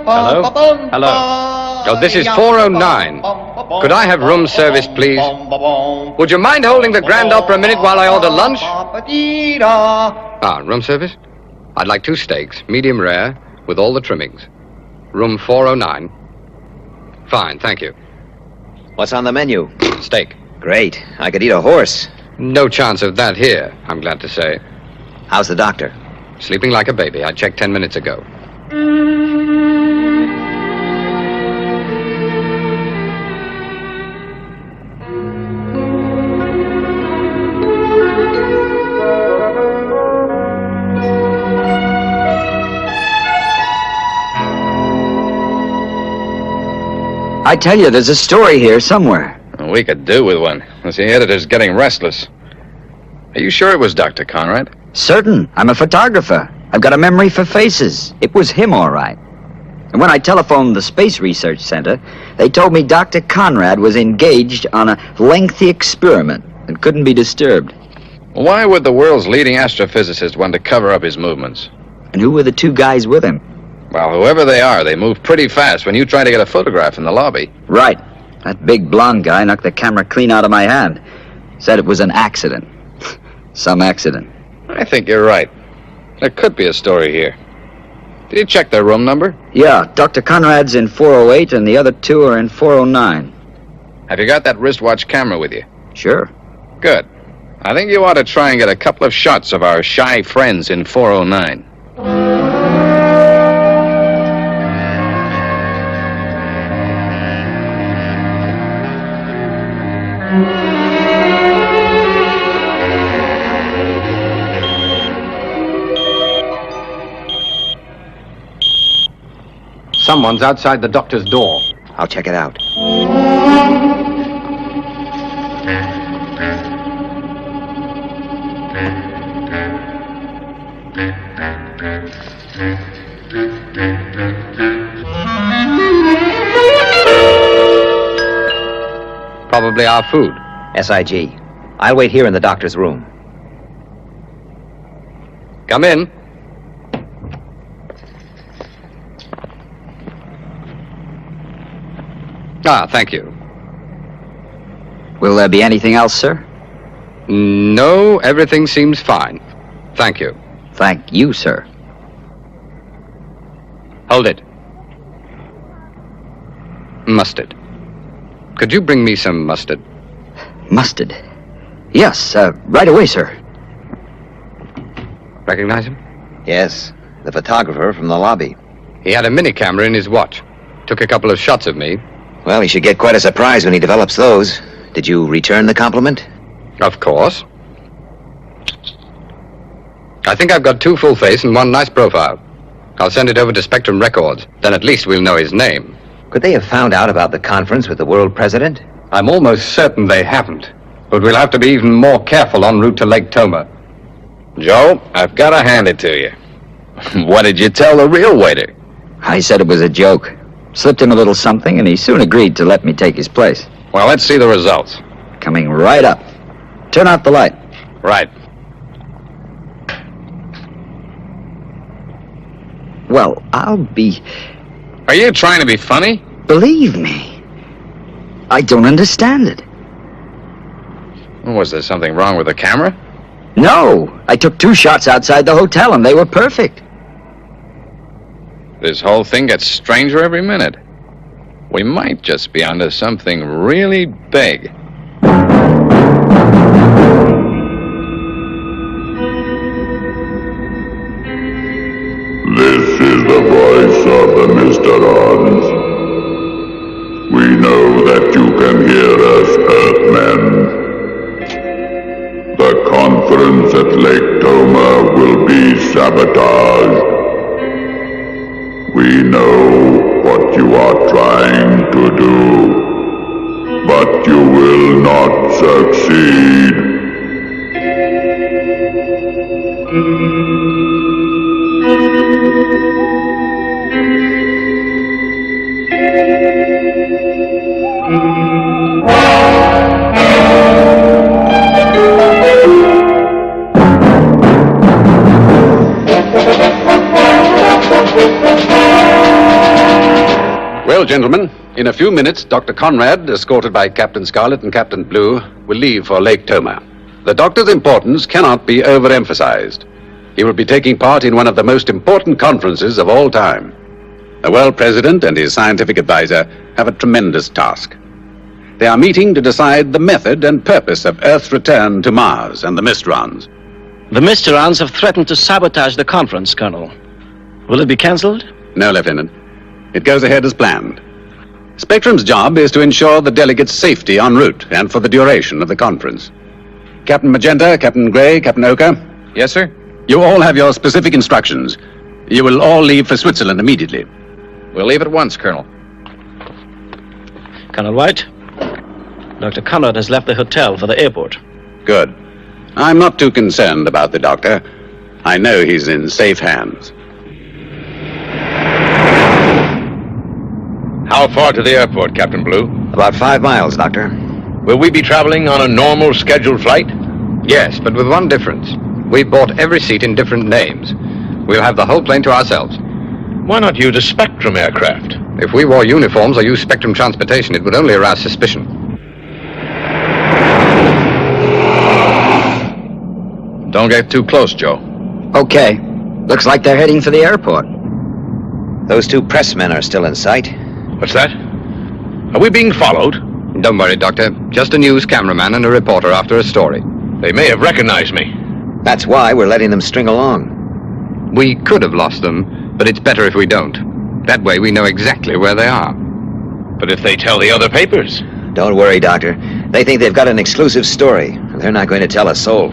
S11: Hello? Hello. Oh, this is 409. Could I have room service, please? Would you mind holding the Grand Opera a minute while I order lunch? Ah, room service? I'd like 2 steaks, medium rare, with all the trimmings. Room 409. Fine, thank you.
S4: What's on the menu?
S11: Steak.
S4: Great. I could eat a horse.
S11: No chance of that here, I'm glad to say.
S4: How's the doctor?
S11: Sleeping like a baby. I checked 10 minutes ago.
S4: I tell you, there's a story here somewhere.
S8: We could do with one. The editor's getting restless. Are you sure it was Dr. Conrad?
S4: Certain. I'm a photographer. I've got a memory for faces. It was him, all right. And when I telephoned the Space Research Center, they told me Dr. Conrad was engaged on a lengthy experiment and couldn't be disturbed.
S8: Why would the world's leading astrophysicist want to cover up his movements?
S4: And who were the 2 guys with him?
S8: Well, whoever they are, they move pretty fast when you try to get a photograph in the lobby.
S4: Right. That big blonde guy knocked the camera clean out of my hand. Said it was an accident. Some accident.
S8: I think you're right. There could be a story here. Did you check their room number?
S4: Yeah, Dr. Conrad's in 408 and the other 2 are in 409.
S8: Have you got that wristwatch camera with you?
S4: Sure.
S8: Good. I think you ought to try and get a couple of shots of our shy friends in 409.
S11: Someone's outside the doctor's door.
S4: I'll check it out.
S11: Probably our food.
S4: SIG. I'll wait here in the doctor's room.
S11: Come in. Ah, thank you.
S4: Will there be anything else, sir?
S1: No, everything seems fine. Thank you.
S4: Thank you, sir.
S1: Hold it. Mustard. Could you bring me some mustard?
S4: Mustard? Yes, right away, sir.
S1: Recognize him?
S7: Yes, the photographer from the lobby.
S1: He had a mini camera in his watch. Took a couple of shots of me.
S7: Well, he should get quite a surprise when he develops those. Did you return the compliment?
S1: Of course. I think I've got 2 full face and 1 nice profile. I'll send it over to Spectrum Records. Then at least we'll know his name.
S7: Could they have found out about the conference with the world president?
S1: I'm almost certain they haven't. But we'll have to be even more careful en route to Lake Toma.
S12: Joe, I've got to hand it to you. What did you tell the real waiter?
S4: I said it was a joke. Slipped him a little something, and he soon agreed to let me take his place.
S12: Well, let's see the results.
S4: Coming right up. Turn off the light.
S12: Right.
S4: Well, I'll be...
S12: Are you trying to be funny?
S4: Believe me, I don't understand it.
S12: Was there something wrong with the camera?
S4: No, I took 2 shots outside the hotel, and they were perfect.
S12: This whole thing gets stranger every minute. We might just be onto something really big.
S5: This is the voice of the Mysterons. We know that you can hear us, Earthmen. The conference at Lake Toma will be sabotaged. We know what you are trying to do, but you will not succeed.
S9: Well, gentlemen, in a few minutes, Dr. Conrad, escorted by Captain Scarlet and Captain Blue, will leave for Lake Toma. The doctor's importance cannot be overemphasized. He will be taking part in one of the most important conferences of all time. The world president and his scientific advisor have a tremendous task. They are meeting to decide the method and purpose of Earth's return to Mars and the Mysterons.
S10: The Mysterons have threatened to sabotage the conference, Colonel. Will it be cancelled?
S9: No, Lieutenant. It goes ahead as planned. Spectrum's job is to ensure the delegates' safety en route and for the duration of the conference. Captain Magenta, Captain Gray, Captain Oka.
S12: Yes, sir?
S9: You all have your specific instructions. You will all leave for Switzerland immediately.
S12: We'll leave at once, Colonel.
S10: Colonel White, Dr. Conrad has left the hotel for the airport.
S9: Good. I'm not too concerned about the doctor. I know he's in safe hands.
S12: How far to the airport, Captain Blue?
S7: About 5 miles, Doctor.
S12: Will we be traveling on a normal scheduled flight?
S1: Yes, but with one difference. We've bought every seat in different names. We'll have the whole plane to ourselves.
S12: Why not use a Spectrum aircraft?
S1: If we wore uniforms or used Spectrum transportation, it would only arouse suspicion.
S12: Don't get too close, Joe.
S4: Okay. Looks like they're heading for the airport.
S7: Those 2 pressmen are still in sight.
S12: What's that? Are we being followed?
S1: Don't worry, Doctor. Just a news cameraman and a reporter after a story.
S12: They may have recognized me.
S7: That's why we're letting them string along.
S1: We could have lost them, but it's better if we don't. That way we know exactly where they are.
S12: But if they tell the other papers?
S7: Don't worry, Doctor. They think they've got an exclusive story. They're not going to tell a soul.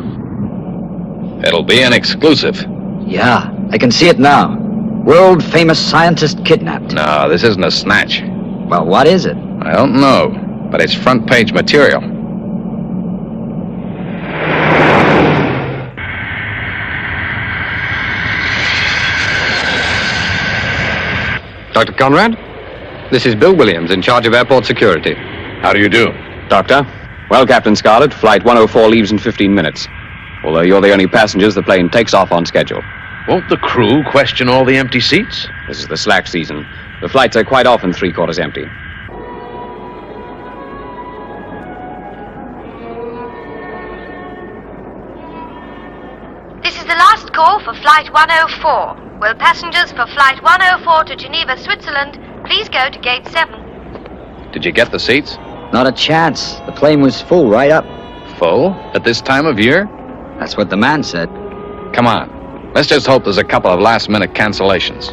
S12: It'll be an exclusive.
S4: Yeah, I can see it now. World-famous scientist kidnapped.
S12: No, this isn't a snatch.
S4: Well, what is it?
S12: I don't know, but it's front-page material.
S1: Dr. Conrad? This is Bill Williams, in charge of airport security.
S12: How do you do?
S15: Doctor? Well, Captain Scarlet, Flight 104 leaves in 15 minutes. Although you're the only passengers, the plane takes off on schedule.
S12: Won't the crew question all the empty seats?
S15: This is the slack season. The flights are quite often 3/4 empty.
S6: for Flight 104. Will passengers for Flight 104 to Geneva, Switzerland, please go to Gate 7.
S8: Did you get the seats?
S4: Not a chance. The plane was full right up.
S8: Full? At this time of year?
S4: That's what the man said.
S8: Come on. Let's just hope there's a couple of last-minute cancellations.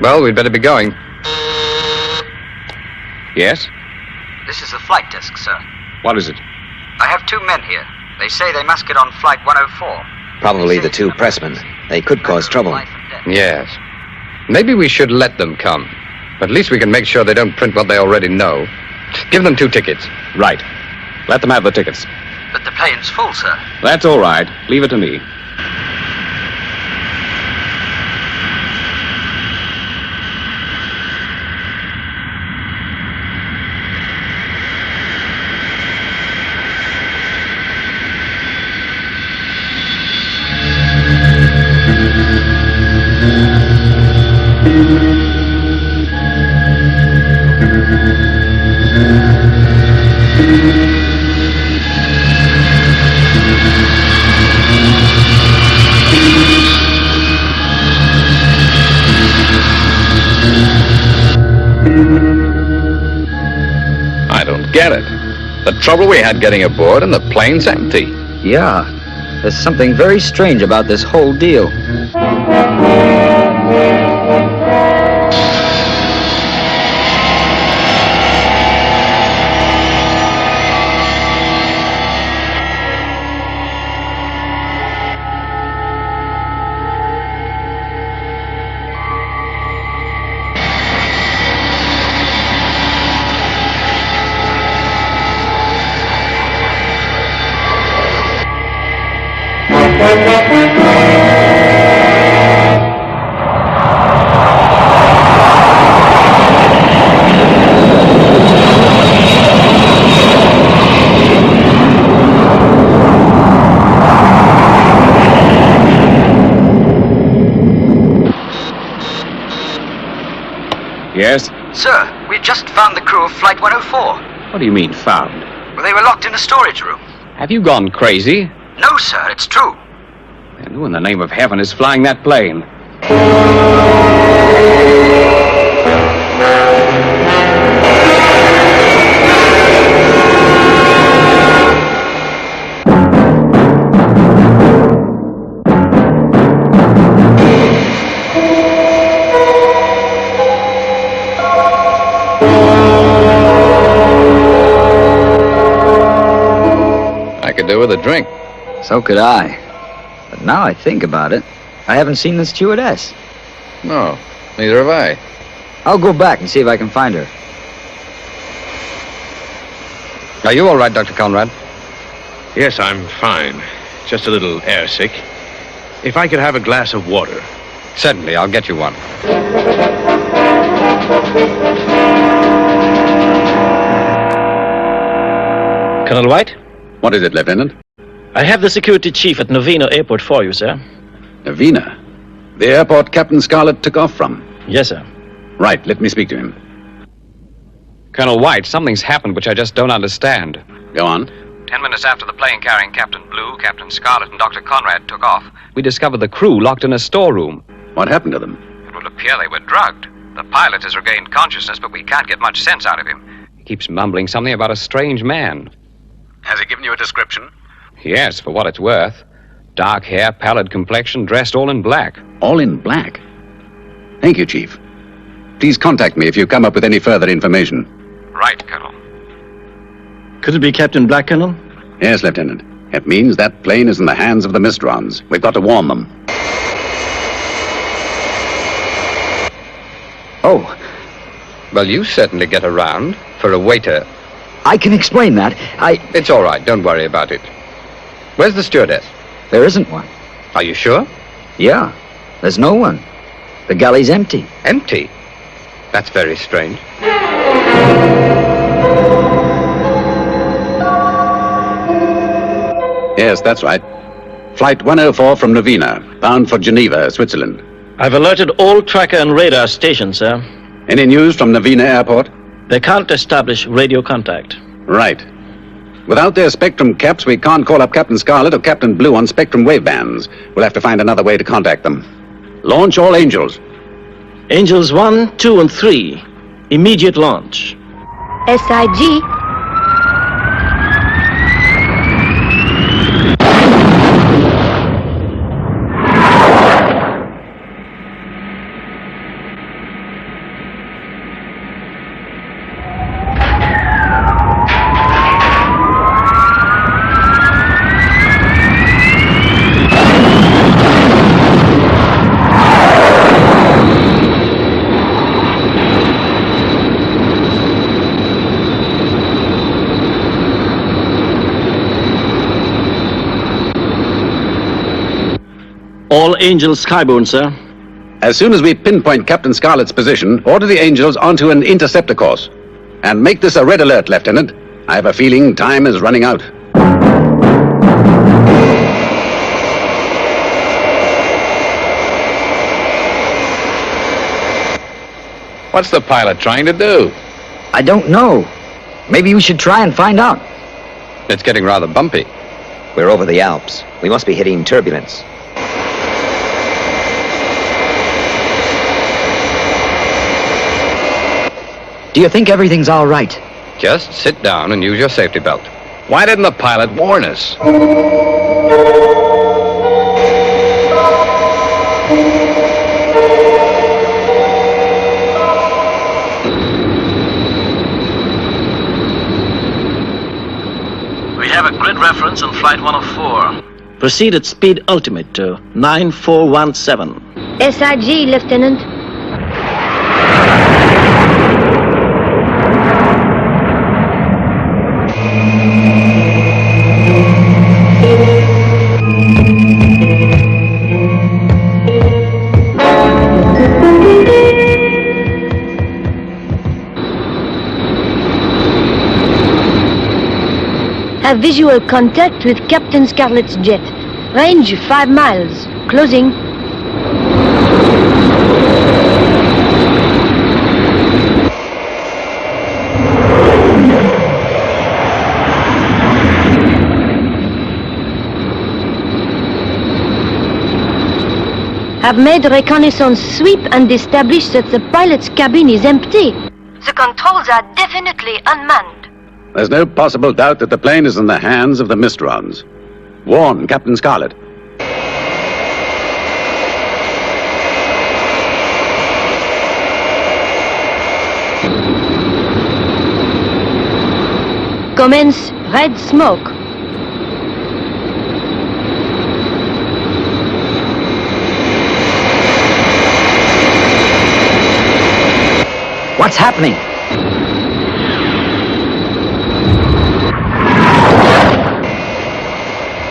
S11: Well, we'd better be going.
S15: Yes?
S4: This is the flight desk, sir.
S15: What is it?
S4: I have 2 men here. They say they must get on Flight 104.
S7: Probably the 2 pressmen. They could cause trouble.
S11: Yes. Maybe we should let them come. But at least we can make sure they don't print what they already know. Give them 2 tickets.
S15: Right. Let them have the tickets.
S4: But the plane's full, sir.
S15: That's all right. Leave it to me.
S8: I don't get it. The trouble we had getting aboard and the plane's empty.
S4: Yeah. There's something very strange about this whole deal.
S15: Yes?
S4: Sir, we just found the crew of Flight 104.
S15: What do you mean, found?
S4: Well, they were locked in a storage room.
S15: Have you gone crazy?
S4: No, sir, it's true.
S15: And who in the name of heaven is flying that plane?
S8: I could do with a drink.
S4: So could I. But now I think about it, I haven't seen the stewardess.
S8: No, neither have I.
S4: I'll go back and see if I can find her.
S11: Are you all right, Dr. Conrad?
S12: Yes, I'm fine. Just a little airsick. If I could have a glass of water.
S11: Certainly, I'll get you one.
S10: Colonel White?
S9: What is it, Lieutenant?
S10: I have the security chief at Novena Airport for you, sir.
S9: Novena? The airport Captain Scarlet took off from?
S10: Yes, sir.
S9: Right, let me speak to him.
S11: Colonel White, something's happened which I just don't understand.
S9: Go on.
S1: 10 minutes after the plane carrying Captain Blue, Captain Scarlet, and Dr. Conrad took off,
S11: We discovered the crew locked in a storeroom.
S9: What happened to them?
S1: it would appear they were drugged. The pilot has regained consciousness, but we can't get much sense out of him.
S11: He keeps mumbling something about a strange man.
S12: Has he given you a description?
S11: Yes, for what it's worth. Dark hair, pallid complexion, dressed all in black.
S9: All in black. Thank you, Chief. Please contact me if you come up with any further information.
S1: Right, Colonel.
S10: Could it be Captain Black, Colonel?
S9: Yes, Lieutenant. It means that plane is in the hands of the Mysterons. We've got to warn them.
S4: Oh.
S11: Well, you certainly get around. For a waiter.
S4: I can explain that.
S11: It's all right. Don't worry about it. Where's the stewardess?
S4: There isn't one.
S1: Are you sure?
S4: Yeah, there's no one. The galley's empty.
S1: Empty? That's very strange.
S9: Yes, that's right. Flight 104 from Novena, bound for Geneva, Switzerland.
S10: I've alerted all tracker and radar stations, sir.
S9: Any news from Novena Airport?
S10: They can't establish radio contact.
S9: Right. Without their spectrum caps, we can't call up Captain Scarlet or Captain Blue on spectrum wavebands. We'll have to find another way to contact them. Launch all Angels.
S10: Angels 1, 2, and 3. Immediate launch.
S13: SIG.
S10: All Angels skyborne, sir.
S9: As soon as we pinpoint Captain Scarlet's position, order the Angels onto an interceptor course. And make this a red alert, Lieutenant. I have a feeling time is running out.
S8: What's the pilot trying to do?
S4: I don't know. Maybe we should try and find out.
S1: It's getting rather bumpy.
S7: We're over the Alps. We must be hitting turbulence.
S4: Do you think everything's all right?
S1: Just sit down and use your safety belt.
S8: Why didn't the pilot warn us?
S10: We have a grid reference on Flight 104. Proceed at speed ultimate to 9417.
S13: SIG, Lieutenant. Have visual contact with Captain Scarlet's jet. Range 5 miles. Closing. Have made reconnaissance sweep and established that the pilot's cabin is empty.
S6: The controls are definitely unmanned.
S9: There's no possible doubt that the plane is in the hands of the Mysterons. Warn Captain Scarlet.
S13: Commence red smoke.
S4: What's happening?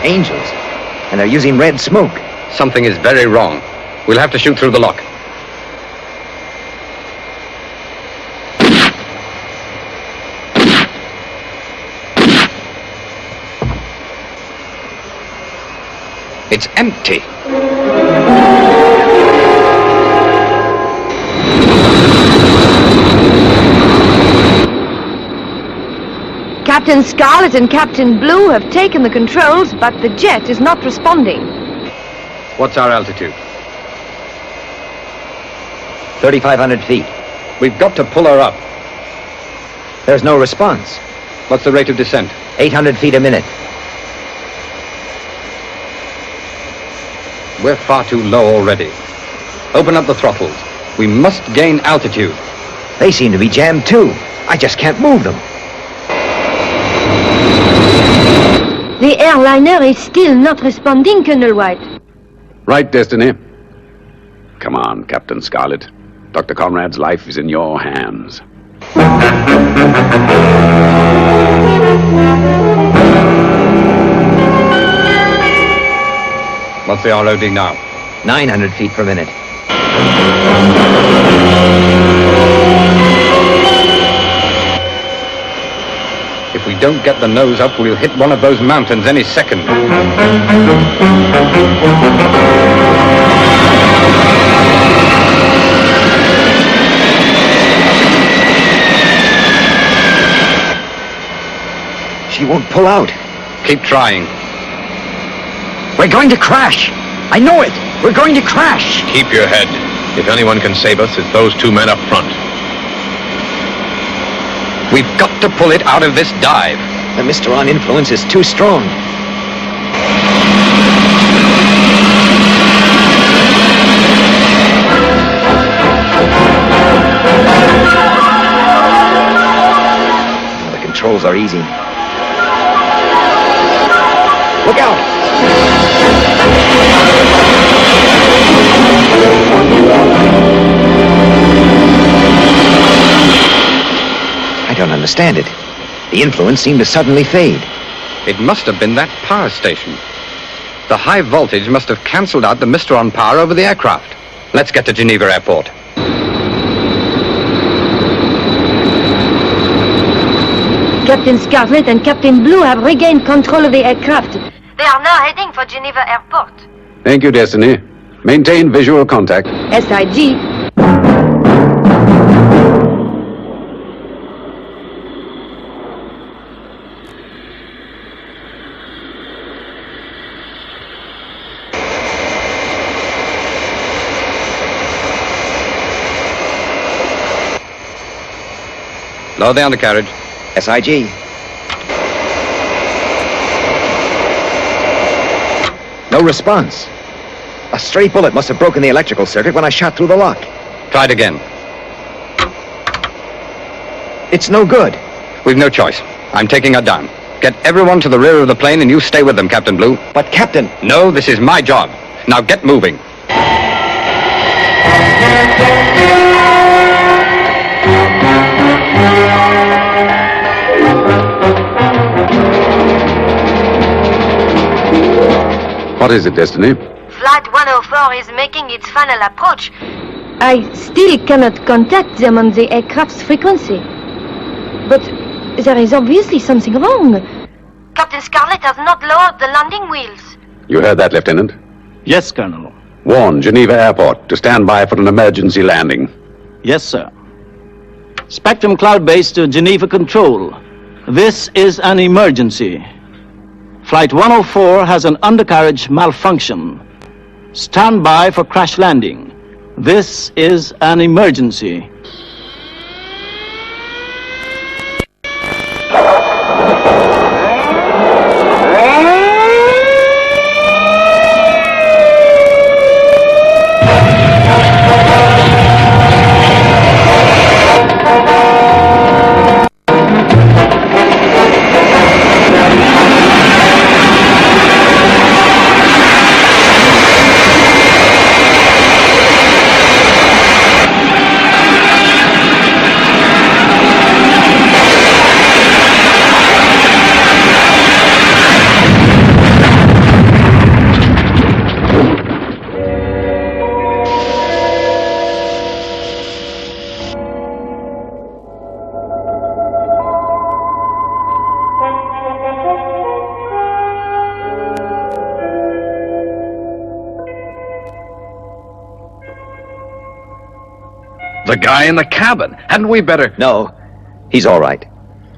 S7: Angels. And they're using red smoke.
S1: Something is very wrong. We'll have to shoot through the lock. It's empty.
S13: Captain Scarlet and Captain Blue have taken the controls, but the jet is not responding.
S1: What's our altitude?
S7: 3,500 feet.
S1: We've got to pull her up.
S7: There's no response.
S1: What's the rate of descent?
S7: 800 feet a minute.
S1: We're far too low already. Open up the throttles. We must gain altitude.
S7: They seem to be jammed too. I just can't move them.
S13: The airliner is still not responding, Colonel White.
S9: Right, Destiny. Come on, Captain Scarlet. Dr. Conrad's life is in your hands.
S1: What's the ROD now?
S4: 900 feet per minute.
S1: If we don't get the nose up, we'll hit one of those mountains any second.
S4: She won't pull out.
S1: Keep trying.
S4: We're going to crash. I know it. We're going to crash.
S12: Keep your head. If anyone can save us, it's those two men up front.
S1: We've got to pull it out of this dive.
S4: The Mysteron influence is too strong. The controls are easy. Look out! I don't understand it. The influence seemed to suddenly fade.
S1: It must have been that power station. The high voltage must have cancelled out the Mysteron power over the aircraft. Let's get to Geneva Airport.
S13: Captain Scarlet and Captain Blue have regained control of the aircraft.
S6: They are now heading for Geneva Airport.
S9: Thank you, Destiny. Maintain visual contact.
S13: SIG.
S1: Lower the undercarriage.
S4: SIG. No response. A stray bullet must have broken the electrical circuit when I shot through the lock.
S1: Try it again.
S4: It's no good.
S1: We've no choice. I'm taking her down. Get everyone to the rear of the plane and you stay with them, Captain Blue.
S4: But, Captain...
S1: No, this is my job. Now get moving.
S9: What is it, Destiny?
S6: Flight 104 is making its final approach.
S13: I still cannot contact them on the aircraft's frequency. But there is obviously something wrong.
S6: Captain Scarlet has not lowered the landing wheels.
S9: You heard that, Lieutenant?
S10: Yes, Colonel.
S9: Warn Geneva Airport to stand by for an emergency landing.
S10: Yes, sir. Spectrum Cloud Base to Geneva Control. This is an emergency. Flight 104 has an undercarriage malfunction. Stand by for crash landing. This is an emergency.
S12: The guy in the cabin. Hadn't we better...
S4: No, he's all right.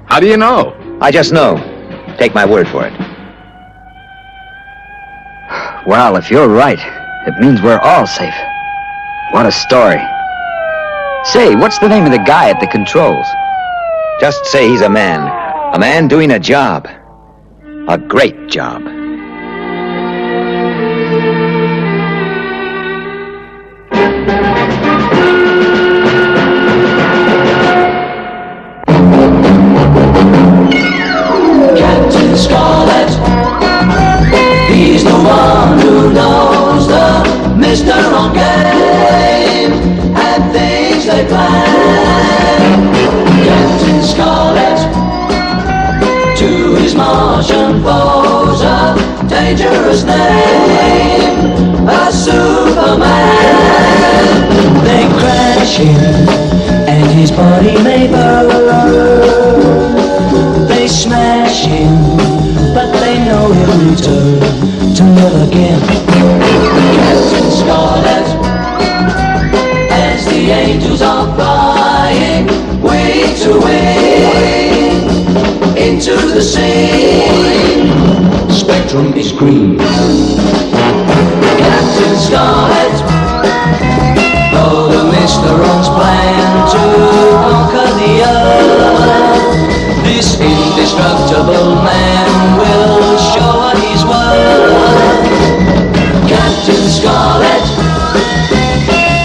S12: How do you know?
S4: I just know. Take my word for it. Well, if you're right, it means we're all safe. What a story. Say, what's the name of the guy at the controls? Just say he's a man. A man doing a job. A great job.
S14: Captain Scarlet, he's the one who knows the Mysteron game and things they plan. Captain Scarlet, to his Martian foes a dangerous name. the angels are flying wing to wing into the sea. Spectrum is green. Captain Scarlet, though the Mysterons plan to conquer the earth, this indestructible man will show what he's worth. Captain Scarlet,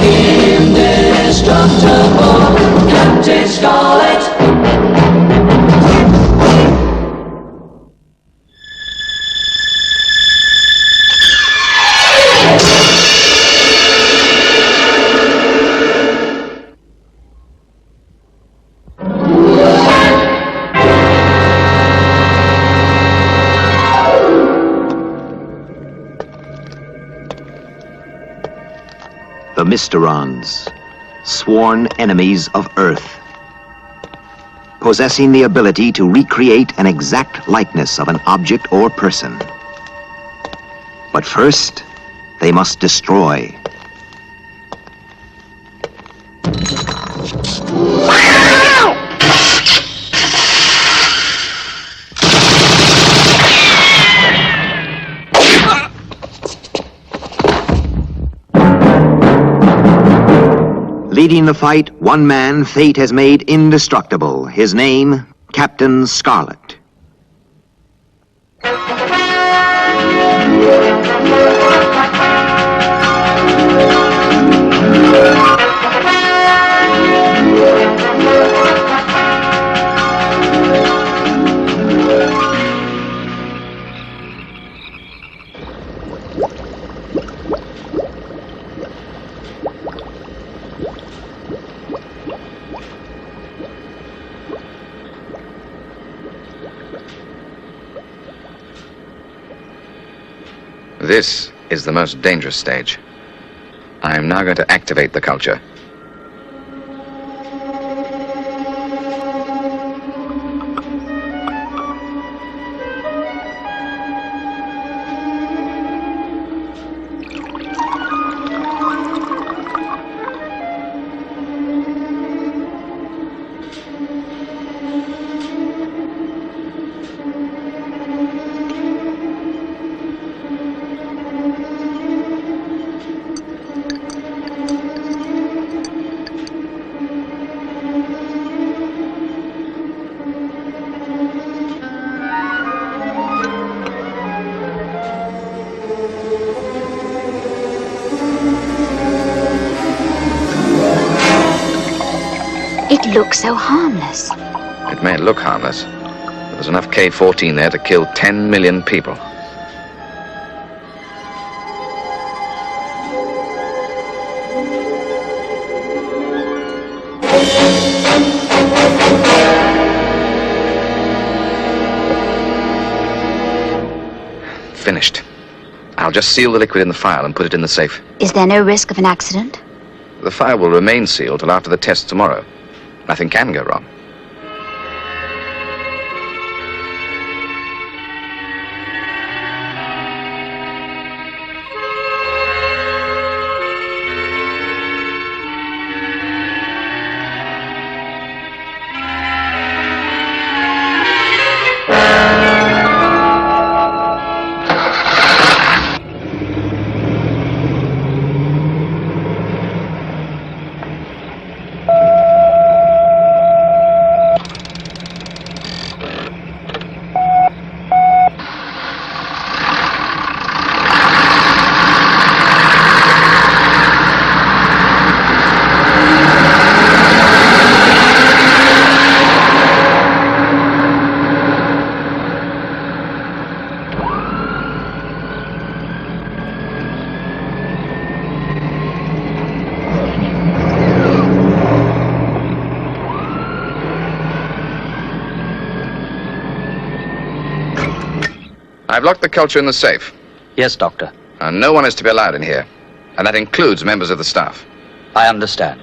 S14: indestructible. Captain Scarlet.
S7: The Mysterons, sworn enemies of Earth, possessing the ability to recreate an exact likeness of an object or person. But first, they must destroy. Leading the fight, one man fate has made indestructible. His name, Captain Scarlet.
S8: This is the most dangerous stage. I am now going to activate the culture.
S16: It looks so harmless.
S8: It may look harmless, but there's enough K-14 there to kill 10 million people. Finished. I'll just seal the liquid in the file and put it in the safe.
S16: Is there no risk of an accident?
S8: The file will remain sealed till after the test tomorrow. Nothing can go wrong. I've locked the culture in the safe.
S4: Yes, Doctor.
S8: And no one is to be allowed in here. And that includes members of the staff.
S4: I understand.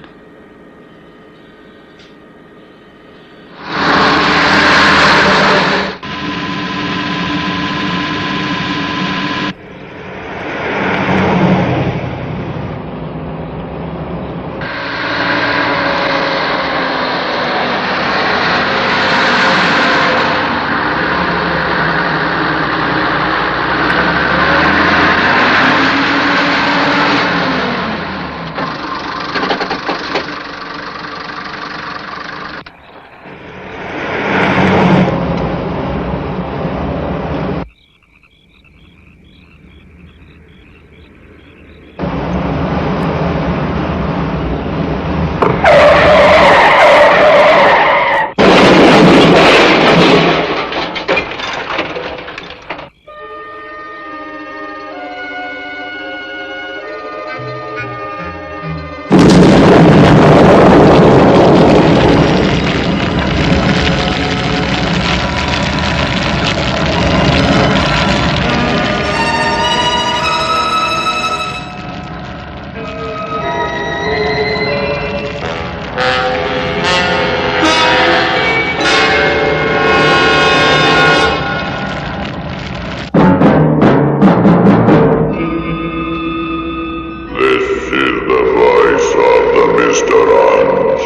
S5: the Mysterons.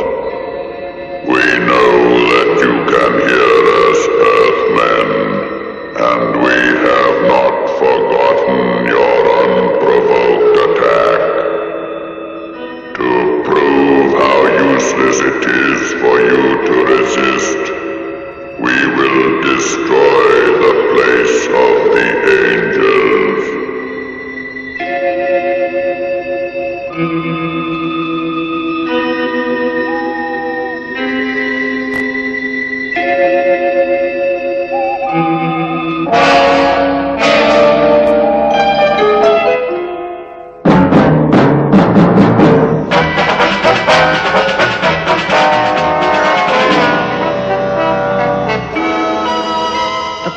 S5: We know that you can hear us, Earthmen, and we have not forgotten your unprovoked attack. To prove how useless it is for you to resist, we will destroy the place of the angels.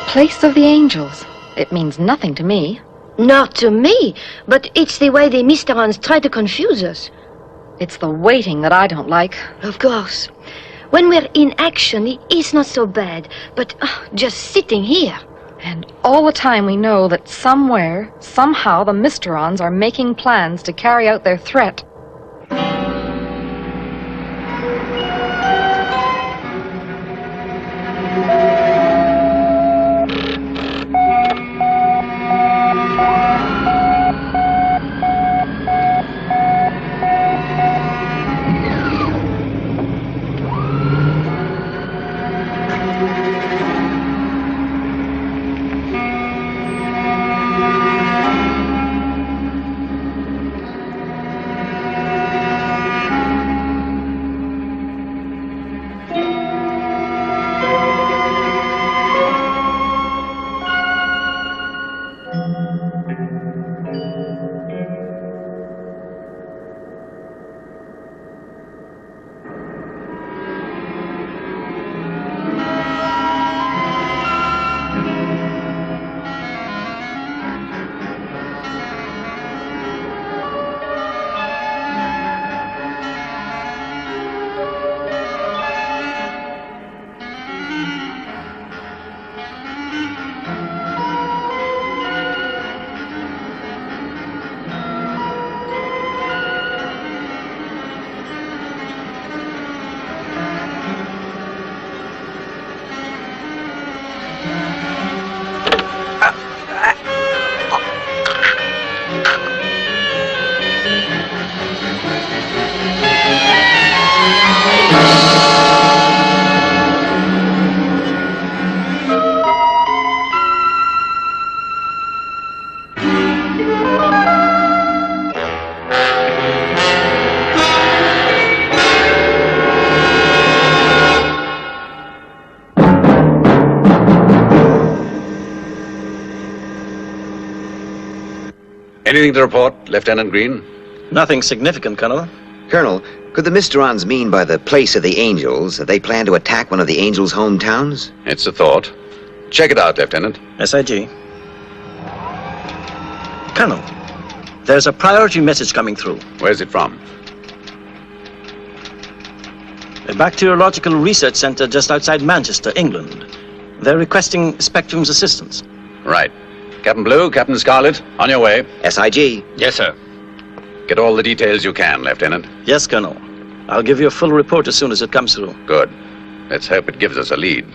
S17: Place of the angels. It means nothing to me.
S13: Not to me, but it's the way the Mysterons try to confuse us.
S17: It's the waiting that I don't like.
S13: Of course. When we're in action, it's not so bad, but just sitting here.
S17: And all the time we know that somewhere, somehow, the Mysterons are making plans to carry out their threat.
S9: Anything to report, Lieutenant Green?
S18: Nothing significant, Colonel.
S7: Colonel, could the Mysterons mean by the place of the angels that they plan to attack one of the angels' hometowns?
S9: It's a thought. Check it out, Lieutenant.
S18: SIG. Colonel, there's a priority message coming through.
S9: Where's it from?
S18: A bacteriological research center just outside Manchester, England. They're requesting Spectrum's assistance.
S9: Right. Captain Blue, Captain Scarlet, on your way.
S7: SIG.
S8: Yes, sir.
S9: Get all the details you can, Lieutenant.
S18: Yes, Colonel. I'll give you a full report as soon as it comes through.
S9: Good. Let's hope it gives us a lead.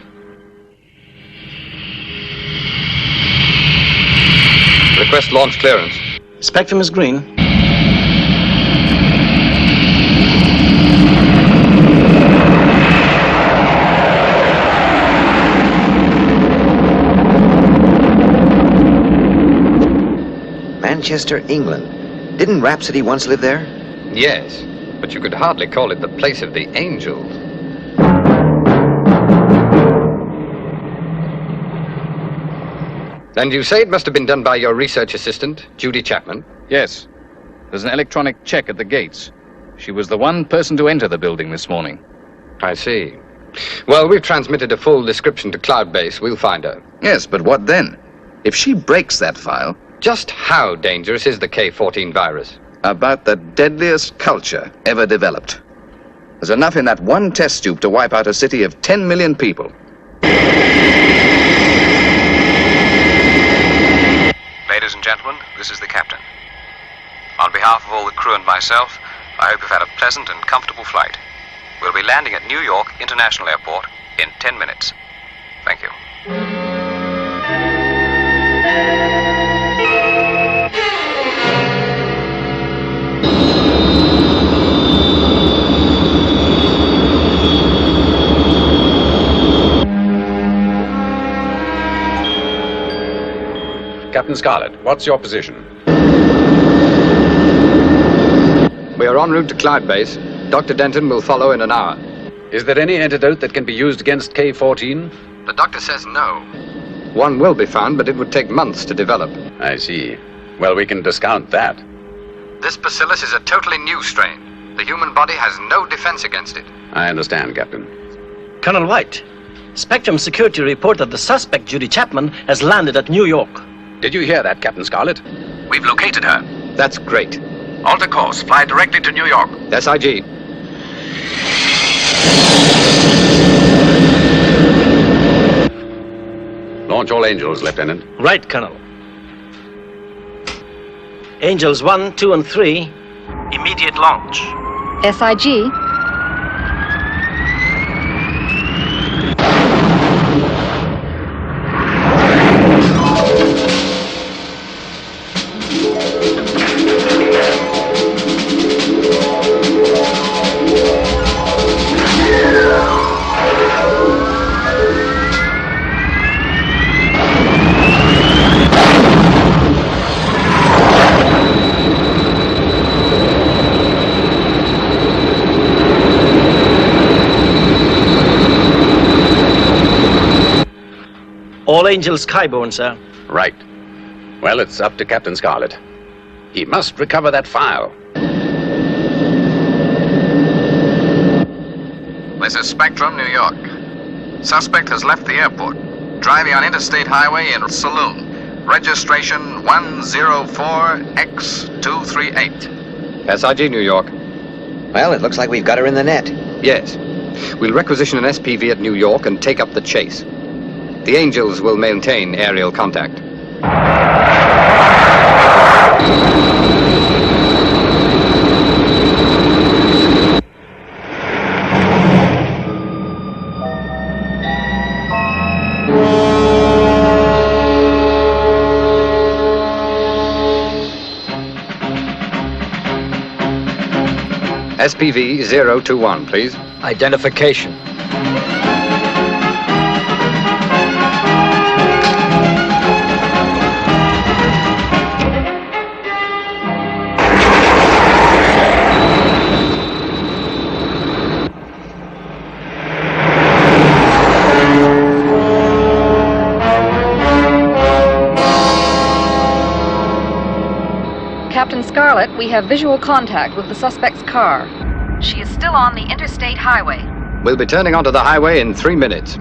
S11: Request launch clearance.
S18: Spectrum is green.
S7: Manchester, England. Didn't Rhapsody once live there?
S11: Yes, but you could hardly call it the place of the angels. And you say it must have been done by your research assistant, Judy Chapman?
S8: Yes. There's an electronic check at the gates. She was the one person to enter the building this morning.
S11: I see. Well, we've transmitted a full description to Cloud Base. We'll find her.
S8: Yes, but what then? If she breaks that file...
S11: Just how dangerous is the K-14 virus?
S8: About the deadliest culture ever developed. There's enough in that one test tube to wipe out a city of 10 million people.
S15: Ladies and gentlemen, this is the captain. On behalf of all the crew and myself, I hope you've had a pleasant and comfortable flight. We'll be landing at New York International Airport in 10 minutes. Thank you.
S9: Captain Scarlet, what's your position?
S1: We are en route to Cloud Base. Dr. Denton will follow in an hour.
S9: Is there any antidote that can be used against K-14?
S1: The doctor says no. One will be found, but it would take months to develop.
S9: I see. Well, we can discount that.
S1: This bacillus is a totally new strain. The human body has no defense against it.
S9: I understand, Captain.
S18: Colonel White, Spectrum Security report that the suspect, Judy Chapman, has landed at New York.
S9: Did you hear that, Captain Scarlet?
S15: We've located her.
S1: That's great.
S15: Alter course. Fly directly to New York.
S1: SIG.
S9: Launch all Angels, Lieutenant.
S18: Right, Colonel. Angels 1, 2, and 3, immediate launch.
S17: SIG.
S18: All Angels skyborne, sir.
S9: Right. Well, it's up to Captain Scarlet. He must recover that file.
S8: This is Spectrum, New York. Suspect has left the airport, driving on Interstate Highway in Saloon. Registration 104X238.
S1: SIG, New York.
S7: Well, it looks like we've got her in the net.
S1: Yes. We'll requisition an SPV at New York and take up the chase. The Angels will maintain aerial contact. SPV 021, please.
S4: Identification.
S17: Captain Scarlet, we have visual contact with the suspect's car. She is still on the interstate highway.
S1: We'll be turning onto the highway in 3 minutes.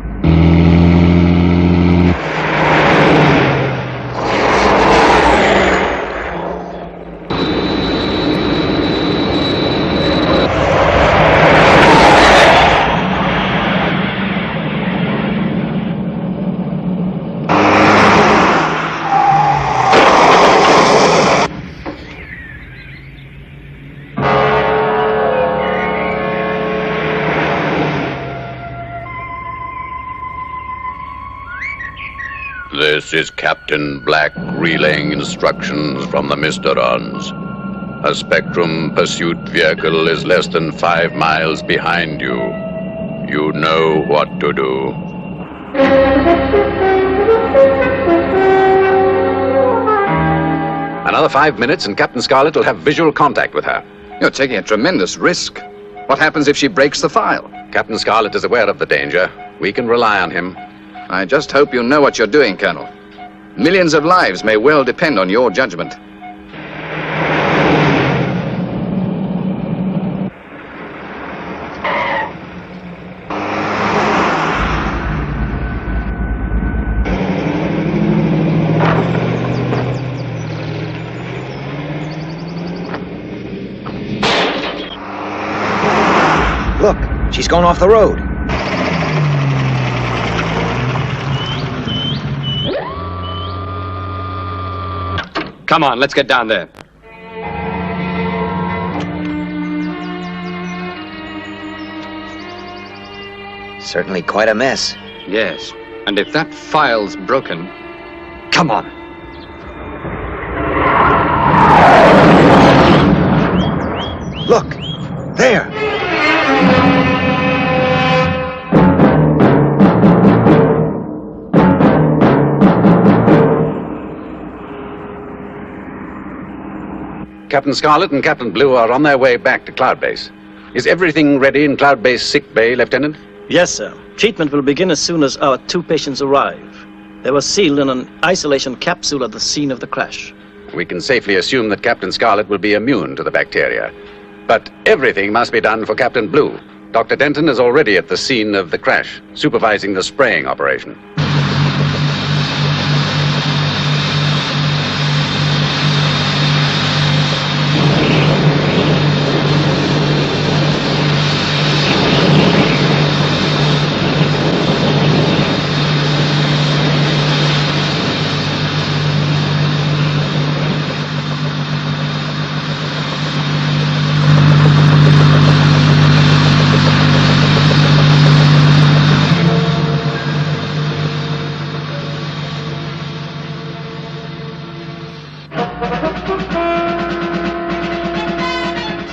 S5: This is Captain Black relaying instructions from the Mysterons. A Spectrum pursuit vehicle is less than 5 miles behind you. You know what to do.
S9: Another 5 minutes and Captain Scarlet will have visual contact with her.
S8: You're taking a tremendous risk. What happens if she breaks the file?
S9: Captain Scarlet is aware of the danger. We can rely on him.
S8: I just hope you know what you're doing, Colonel. Millions of lives may well depend on your judgment.
S7: Look, she's gone off the road.
S1: Come on, let's get down there.
S7: Certainly quite a mess.
S1: Yes. And if that file's broken... Come on.
S7: Look! There!
S9: Captain Scarlet and Captain Blue are on their way back to Cloud Base. Is everything ready in Cloud Base sick bay, Lieutenant?
S18: Yes, sir. Treatment will begin as soon as our 2 patients arrive. They were sealed in an isolation capsule at the scene of the crash.
S9: We can safely assume that Captain Scarlet will be immune to the bacteria. But everything must be done for Captain Blue. Dr. Denton is already at the scene of the crash, supervising the spraying operation.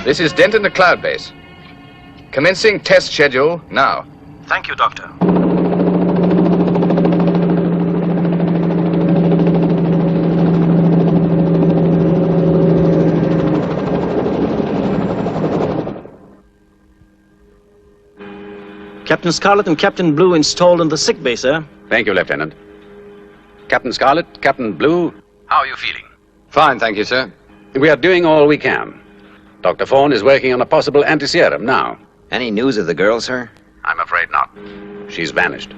S8: This is Denton to Cloud Base. Commencing test schedule now.
S18: Thank you, Doctor. Captain Scarlet and Captain Blue installed in the sick bay, sir.
S9: Thank you, Lieutenant. Captain Scarlet, Captain Blue, how are you feeling?
S1: Fine, thank you, sir.
S9: We are doing all we can. Dr. Fawn is working on a possible anti-serum now.
S7: Any news of the girl, sir?
S9: I'm afraid not. She's vanished.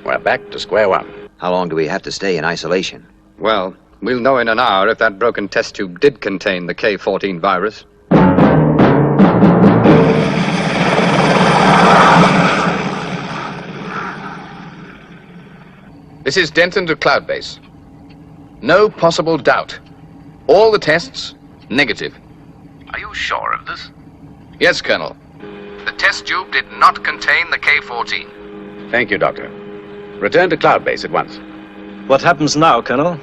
S9: We're back to square one.
S7: How long do we have to stay in isolation?
S1: Well, we'll know in an hour if that broken test tube did contain the K-14 virus.
S8: This is Denton to Cloud Base. No possible doubt. All the tests, negative.
S9: Are you sure of this?
S8: Yes, Colonel. The test tube did not contain the K-14.
S9: Thank you, Doctor. Return to Cloud Base at once.
S18: What happens now, Colonel?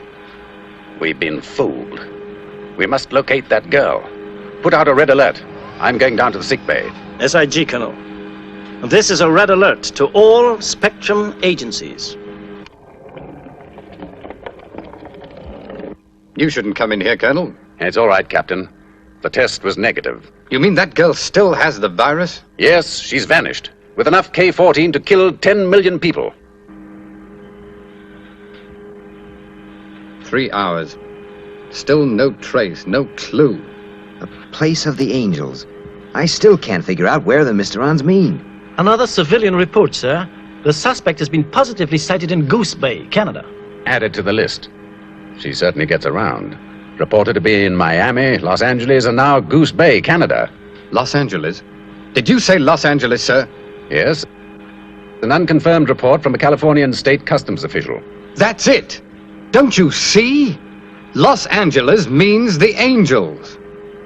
S9: We've been fooled. We must locate that girl. Put out a red alert. I'm going down to the sick bay.
S18: SIG, Colonel. This is a red alert to all Spectrum agencies.
S1: You shouldn't come in here, Colonel.
S9: It's all right, Captain. The test was negative.
S1: You mean that girl still has the virus?
S9: Yes, she's vanished, with enough K-14 to kill 10 million people.
S1: 3 hours. Still no trace, no clue.
S7: The place of the angels. I still can't figure out where the Mysterons mean.
S10: Another civilian report, sir. The suspect has been positively sighted in Goose Bay, Canada.
S9: Added to the list. She certainly gets around. Reported to be in Miami, Los Angeles, and now Goose Bay, Canada.
S1: Los Angeles? Did you say Los Angeles, sir?
S9: Yes. An unconfirmed report from a Californian state customs official.
S1: That's it! Don't you see? Los Angeles means the angels.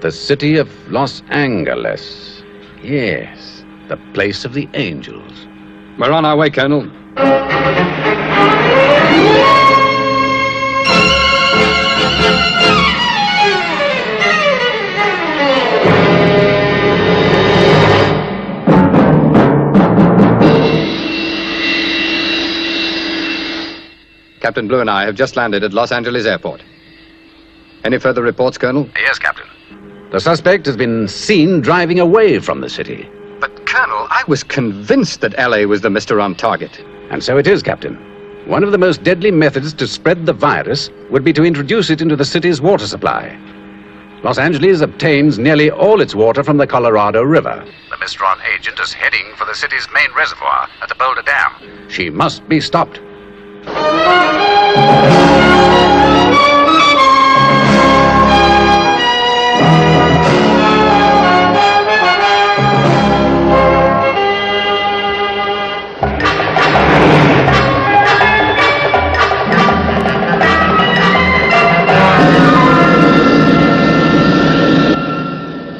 S9: The city of Los Angeles. Yes, the place of the angels.
S1: We're on our way, Colonel. Captain Blue and I have just landed at Los Angeles Airport. Any further reports, Colonel?
S9: Yes, Captain. The suspect has been seen driving away from the city.
S1: But, Colonel, I was convinced that L.A. was the Mysteron target.
S9: And so it is, Captain. One of the most deadly methods to spread the virus would be to introduce it into the city's water supply. Los Angeles obtains nearly all its water from the Colorado River. The Mysteron agent is heading for the city's main reservoir at the Boulder Dam. She must be stopped.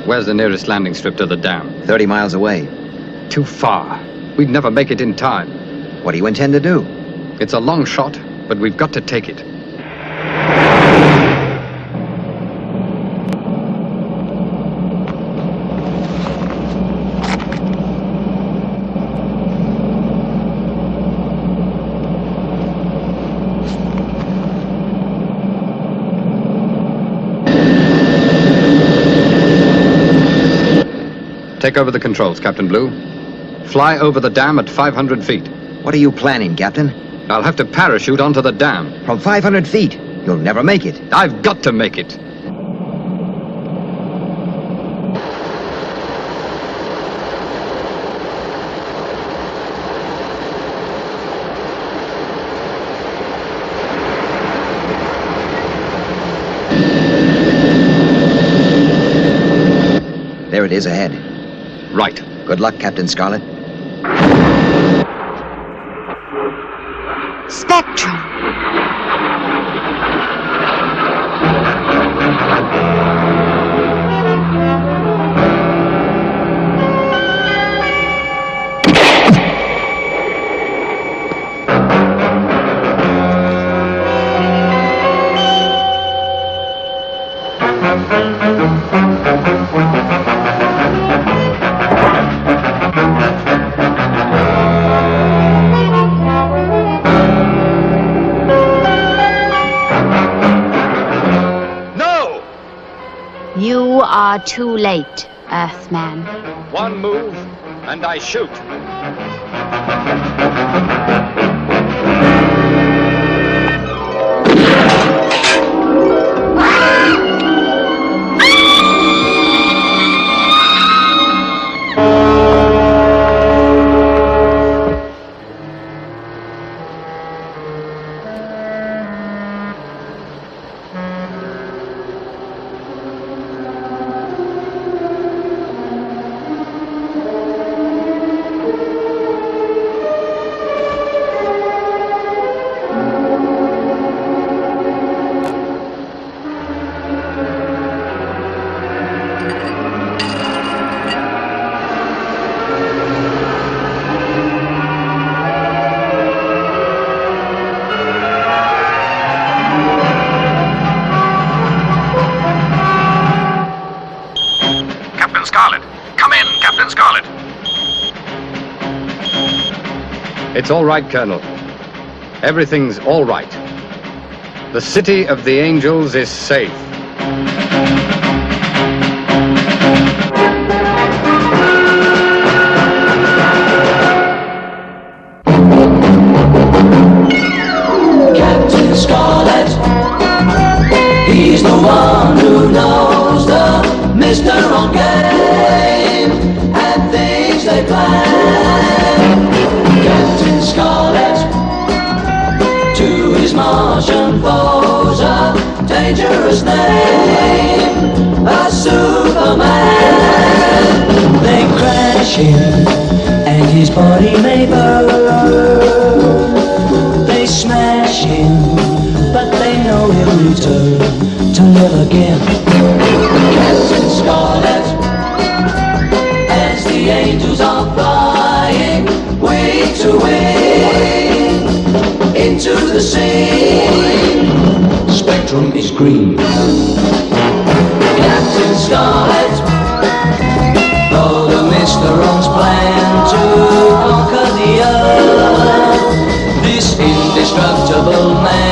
S1: Where's the nearest landing strip to the dam?
S7: 30 miles away.
S1: Too far. We'd never make it in time.
S7: What do you intend to do?
S1: It's a long shot, but we've got to take it. Take over the controls, Captain Blue. Fly over the dam at 500 feet.
S7: What are you planning, Captain?
S1: I'll have to parachute onto the dam.
S7: From 500 feet? You'll never make it.
S1: I've got to make it.
S7: There it is ahead.
S1: Right.
S7: Good luck, Captain Scarlet.
S16: Spectrum. You are too late, Earthman.
S1: One move, and I shoot. It's all right, Colonel. Everything's all right. The City of the Angels is safe.
S14: Captain Scarlet, he's the one who knows the Mysteron game and things they plan. Captain Scarlet, to his Martian foes, a dangerous name, a Superman. They crash him, and his body may burn. They smash him, but they know he'll return to live again. Captain Scarlet, as the angels are flying, wing to wing, into the scene. Spectrum is green. Captain Scarlet, though the Mysterons plan to conquer the earth, this indestructible man